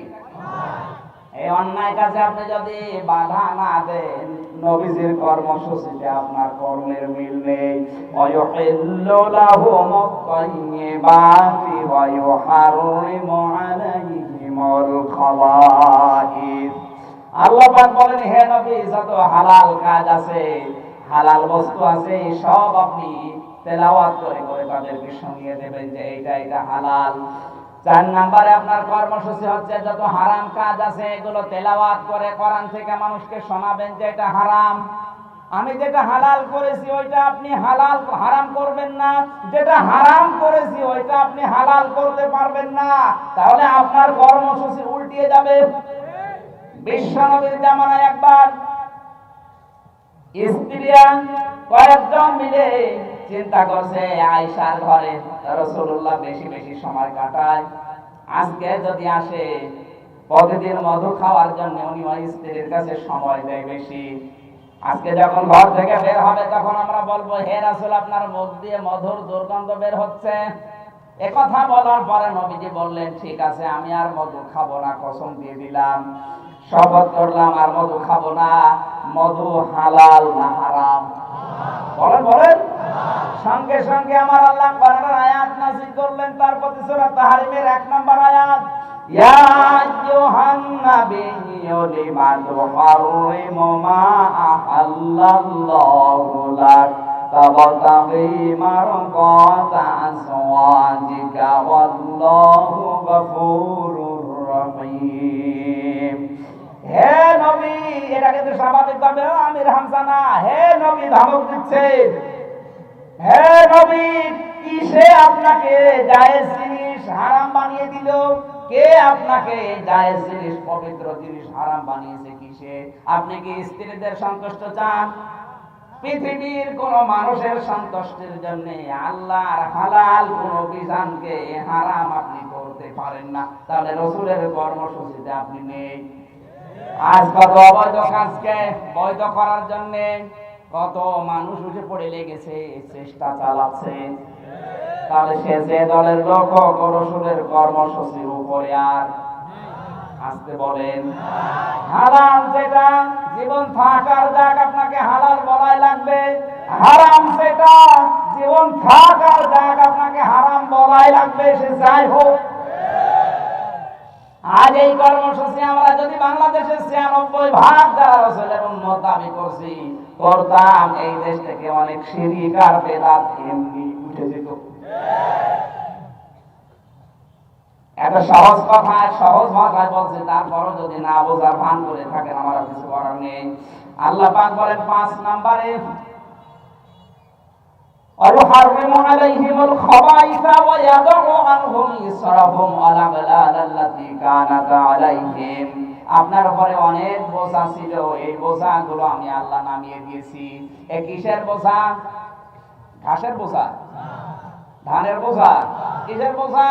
এই অন্যায় কাজে আপনি যদি বাধা না দেন, নবীজির কর্মসূচিতে আপনার কর্মের মিল নেই। ওয়ায়ুহিল্লু লাহুমুত তাইয়্যিবাতি ওয়া ইউহাররিমু আলাইহিমুল খাবাইস। আল্লাহ পাক বলেন, হে নবী, যত হালাল কাজ আছে, হালাল বস্তু আছে, সব আপনি তেলাওয়াত করে করে তাদেরকে শুনিয়ে দেবেন যে এটা হালাল। 4 নম্বরে আপনার কর্মসূচি হচ্ছে যত হারাম কাজ আছে এগুলো তেলাওয়াত করে কোরআন থেকে মানুষকে শোনাবেন যে এটা হারাম। আমি যেটা হালাল করেছি ওইটা আপনি হারাম করবেন না, যেটা হারাম করেছি ওইটা আপনি হালাল করতে পারবেন না, তাহলে আপনার কর্মসূচি উল্টিয়ে যাবে। বিশ্বনবীর জামানায় একবার স্ত্রীরা কয়েকজন মিলে চিন্তা করছে, আয়েশার ঘরে রাসূলুল্লাহ বেশি বেশি সময় কাটায়, আজকে যদি আসে প্রতিদিন মধু খাওয়ার জন্য উনি ওই স্ত্রীর কাছে সময় দেয় বেশি। আজকে যখন ঘর থেকে বের হবে তখন আমরা বলবো, হে রাসূল আপনার মুখ দিয়ে মধুর দুর্গন্ধ বের হচ্ছে। একথা বলার পরে নবীজি বললেন, ঠিক আছে আমি আর মধু খাবো না, কসম দিয়ে দিলাম, শপথ করলাম আর মধু খাবো না। মধু হালাল না হারাম? বলেন বলেন। সঙ্গে সঙ্গে আমার আল্লাহ কোরআনের আয়াত নাযিল করলেন, তার প্রতি সূরা তাহরিমের 1 নম্বর আয়াত, ইয়া আইয়ুহান নাবিয়্যু লিমা তুহাররিমু মা আহাল্লাল্লাহু লাক তাবতাগি মারদাতা আজওয়াজিকা ওয়াল্লাহু গফুরুর রহিম। হে নবী, এটা কিন্তু স্বাভাবিকভাবে আমির হামজা না, হে নবী ধমক দিচ্ছে, হে নবী কিসে আপনাকে জায়েজ জিনিস হারাম বানিয়ে দিল? কে আপনাকে জায়েজ জিনিস, পবিত্র জিনিস হারাম বানিয়েছে কিসে? আপনি কি স্ত্রীদের সন্তুষ্ট চান? পৃথিবীর কোন মানুষের সন্তুষ্টির জন্য আল্লাহর হালাল কোন বিধানকে হারাম আপনি করতে পারেন না। তাহলে রাসূলের কর্মসূচিতে আপনি নেই। আজ কত অবৈধ কাজকে বৈধ করার জন্য কত মানুষ উঠে পড়ে লেগেছে, চেষ্টা চালাচ্ছে। তাহলে সে যে দলের লোক রাসূলের কর্মসূচির উপরে আর আসতে বলেন। হালাল যেটা জীবন থাকার যাক আপনাকে হালাল বলাই লাগবে, হারাম সেটা জীবন থাকার যাক আপনাকে হারাম বলাই লাগবে, সে যাই হোক। আজ এই কর্মসূচি আমরা যদি বাংলাদেশের ৯৬% যারা রাসূলের উম্মত দাবি করতাম, এই দেশ থেকে অনেক শিরক আর বেদাত এমনি উঠে যেত। একটা সহজ কথা সহজ ভাষায় বলছে, তারপরও যদি না বোঝার ভান করে থাকেন আমার কিছু করার নেই। আল্লাহ পাক বলেন ৫ নম্বরে, وَيُحَرِّمُ عَلَيْهِمُ الْخَبَائِثَ وَيَضَعُ عَنْهُمْ إِصْرَهُمْ وَالْأَغْلَالَ الَّتِي كَانَتْ عَلَيْهِمْ। আপনার উপরে অনেক বোঝা ছিল, এই বোঝাগুলো আমি আল্লাহ নামিয়ে দিয়েছি। এ কিসের বোঝা? ঘাসের বোঝা, ধানের বোঝা, কিসের বোঝা?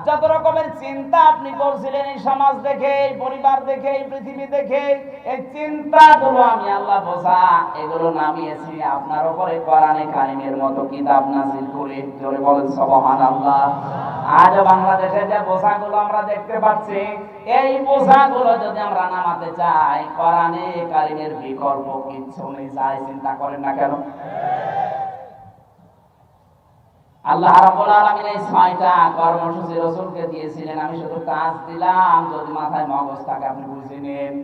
যত রকমের চিন্তা আপনি করছিলেন এই সমাজ দেখে, এই পরিবার দেখে, এই পৃথিবী দেখে, এই চিন্তাগুলো আমি আল্লাহ বোঝা এগুলো নামিয়েছি আপনার উপরে কোরআনে কারিমের মতো কিতাব নাযিল করে। জোরে বলেন সুবহানাল্লাহ। আজ বাংলাদেশে যে বোঝাগুলো আমরা দেখতে পাচ্ছি, এই বোঝাগুলো যদি আমরা নামাতে চাই, কোরআনে কারিমের বিকল্প কিছু নেই। যাই চিন্তা করেন না কেন, আল্লাহ রাব্বুল আলামিন এই ৬টা কর্মসূচি রাসূলকে দিয়েছিলেন, আমি শুধু কাজ দিলাম, যদি মাথায় মগজ থাকে আপনি বুঝে নেন।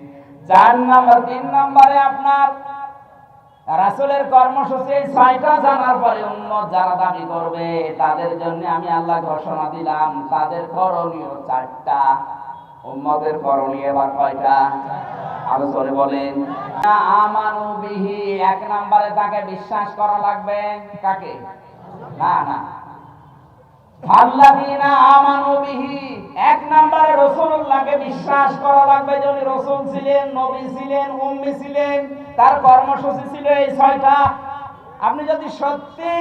৪ নম্বর ৩ নম্বরে আপনার রাসূলের কর্মসূচি ৬টা জানার পরে উম্মত যারা দাবি করবে তাদের জন্য আমি আল্লাহ ঘোষণা দিলাম, তাদের করণীয় ৪টা। উম্মতের করণীয় এবার কয়টা? আরো জোরে বলেন। আমানু বিহি, ১ নম্বরে তাকে বিশ্বাস করা লাগবে। কাকে? না না, আল্লাযীনা আমানু বিহি, ১ নম্বরে রাসূলুল্লাহকে বিশ্বাস করা লাগবে যে উনি রাসূল ছিলেন, নবী ছিলেন, উম্মি ছিলেন, তার কর্মসূচি ছিল এই ৬টা। আপনি যদি সত্যি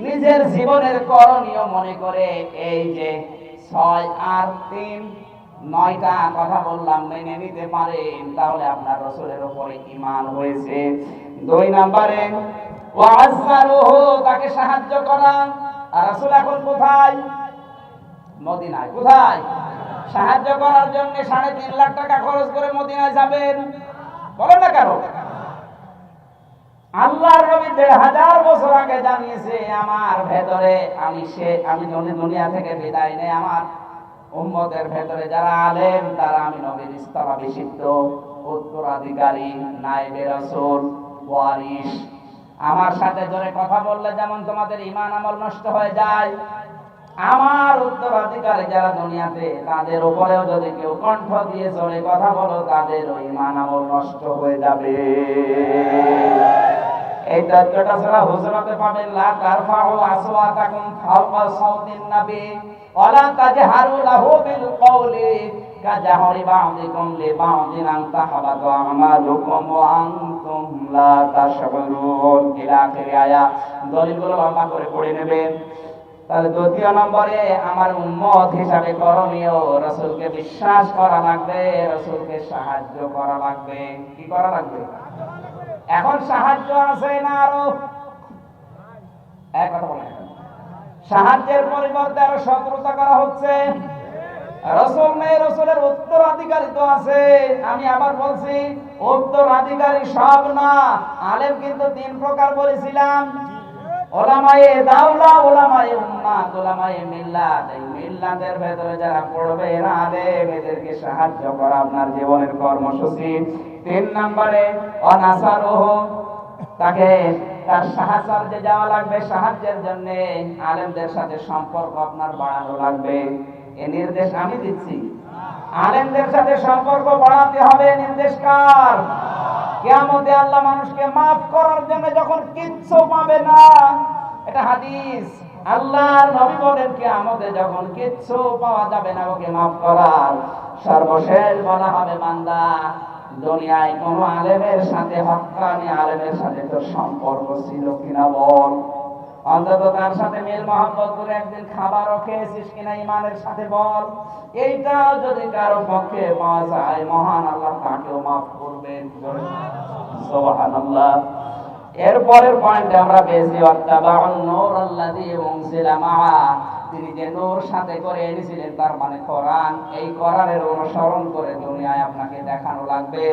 নিজের জীবনের করণীয় মনে করে এই যে ৬ আর ৩ ৯টা কথা বললাম মেনে নিতে পারেন, তাহলে আপনার রাসূলের উপরে ঈমান হয়েছে। ২ নম্বরে ওয়াজ্জারুহু, তাকে সাহায্য করা। আর রাসূল এখন কোথায়? মদিনায়। কোথায়? সাহায্য করার জন্য ৩.৫ লাখ টাকা খরচ করে মদিনায় যাবেন, বলেন না কেন? আল্লাহর নবী ১৫০০ বছর আগে জানিয়েছে, আমার ভেতরে আমি দুনিয়া থেকে বিদায় নেই, আমার উম্মতের ভেতরে যারা আলেম তারা আমি নবীর স্থলাভিষিক্ত উত্তরাধিকারী, নায়েবে রাসূল, ওয়ারিস। আমার সাথে জোরে কথা বললে যেমন তোমাদের ঈমান আমল নষ্ট হয়ে যায়, আমার উত্তরাধিকারী যারা দুনিয়াতে তাদের উপরেও যদি কেউ কণ্ঠ দিয়ে জোরে কথা বলো, তাদের ঈমান আমল নষ্ট হয়ে যাবে। এই তথ্যটা সূরা হুজুরাতে পাবেন, লা তারফাউ আসওয়াতাকুম ফাওকা সাওতিন নবী ওয়ালা তাজহারু লাহু বিল কওলি কাজাহরি বা'দিকুম লিবা'দিন আন তাহবাতু আমালুকুম ওয়া আনতুম লা তাশউরুন। ইলা আখির আয়াত। দলিলগুলো লম্বা করে পড়ে নেবেন। তাহলে দ্বিতীয় নম্বরে আমার উম্মত হিসাবে করণীয়, রাসূলকে বিশ্বাস করা লাগবে, রাসূলকে সাহায্য করা লাগবে। কি করা লাগবে? এখন সাহায্য আছে না আরো? এক কথা বলেন, সাহায্যের পরিবর্তে আরো শত্রুতা করা হচ্ছে। রাসূল নেই, রাসূলের উত্তরাধিকারী তো আছে। আমি আবার বলছি, উত্তরাধিকারী সব না। আলেম কিন্তু তিন প্রকার বলেছিলাম, ওলামায়ে দাওলা, ওলামায়ে উম্মাত, ওলামায়ে মিল্লাত। এই মিল্লাতের ভেতরে যারা পড়বে এরা আলেম, এদেরকে সাহায্য করা আপনার জীবনের কর্মসূচি। 3 নম্বরে অনাসারুহু, তাকে তার সাহায্যে যাওয়া লাগবে, সাহায্যের জন্য আলেমদের সাথে সম্পর্ক আপনার বাড়ানো লাগবে। এই নির্দেশ আমি দিচ্ছি, আলেমদের সাথে সম্পর্ক বাড়াতে হবে। নির্দেশ কার? কিয়ামতে আল্লাহ মানুষকে মাফ করার জন্য যখন কিচ্ছু পাবে না, এটা হাদিস, আল্লাহর নবী বলেন কিয়ামতে যখন কিচ্ছু পাওয়া যাবে না ওকে মাফ করার, সর্বশেষ বলা হবে বান্দা দুনিয়ায় কোন আলেমের সাথে, হক্কানি আলেমের সাথে তোর সম্পর্ক ছিল কিনা বল। অন্তত তার সাথে মিল মহব্বত করে একদিন খাবারও খেয়েছিস কিনা ইমানের সাথে বল। এইটা যদি কারো পক্ষে পাওয়া যায়, মহান আল্লাহ তাকেও মাফ করবেন। সুবহানাল্লাহ। এরপরের পয়েন্টে আমরা পেয়েছি ওয়াত্তাবাউন নূর আল্লাযী উনজিলা মাআ, তিনি যে নূর সাথে করে এনেছিলেন তার মানে কোরআন। এই কোরআনের অনুসরণ করে দুনিয়ায় আপনাকে দেখানো লাগবে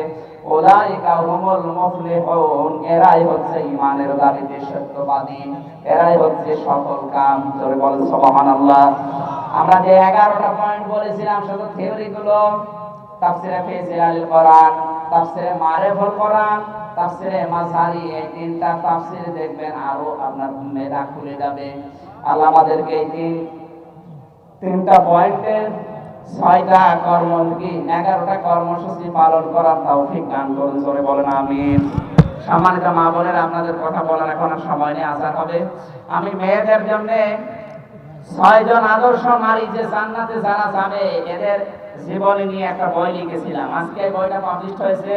উলাইকা হুমুল মুফলিহুন, এরাই হচ্ছে ঈমানের দাবিতে সত্যবাদী, এরাই হচ্ছে সফল কাম। জোরে বলেন সুবহানাল্লাহ। আমরা যে 11টা পয়েন্ট বলেছিলাম শুধু থিওরি গুলো, তাফসীরে ফিজিলাল কোরআন, তাফসীরে মারিফুল কোরআন, তাফসীরে মাসারি, এই 3টা তাফসীর দেখবেন আরো আপনার মেধা খুলে যাবে। আল্লাহ আমাদেরকে এই 3টা পয়েন্টে 6টা কর্মমুখী 11টা কর্মসূচি পালন করার তৌফিক দান করুন। জোরে বলেন আমিন। সম্মানিত মা বোনেরা, আপনাদের কথা বলার এখন আর সময় নেই, আজান হবে। আমি মেয়েদের জন্য 6 জন আদর্শ নারী যে জান্নাতে যারা যাবে এদের জীবনী নিয়ে একটা বই লিখেছিলাম। আজকে এই বইটা পাবলিশ হয়েছে,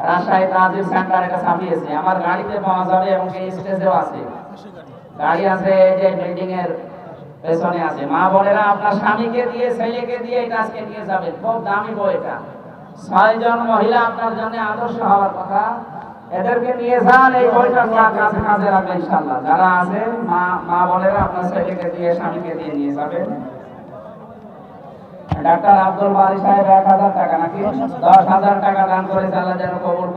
রাজশাহী তাজির সেন্টার এটা ছাপিয়েছে। আমার গাড়িতে পাওয়া যাবে এবং এই স্টেজেও আছে, গাড়ি আছে যে বিল্ডিং এর পেছনে আছে। মা বোনেরা আপনার স্বামীকে দিয়ে, ছেলেকে দিয়ে এটা আজকে নিয়ে যাবেন, খুব দামি বই এটা। 6 জন মহিলা আপনার জন্য আদর্শ হওয়ার কথা, এদেরকে নিয়ে যান, এই বইটা কাছে কাজে রাখবেন ইনশাআল্লাহ। যারা আছে মা বোনেরা আপনার ছেলেকে দিয়ে, স্বামীকে দিয়ে নিয়ে যাবেন। ডাক্তার আব্দুল বারী সাহেব 1000 টাকা নাকি 10,000 টাকা দান করেছে, আল্লাহ যেন কবুল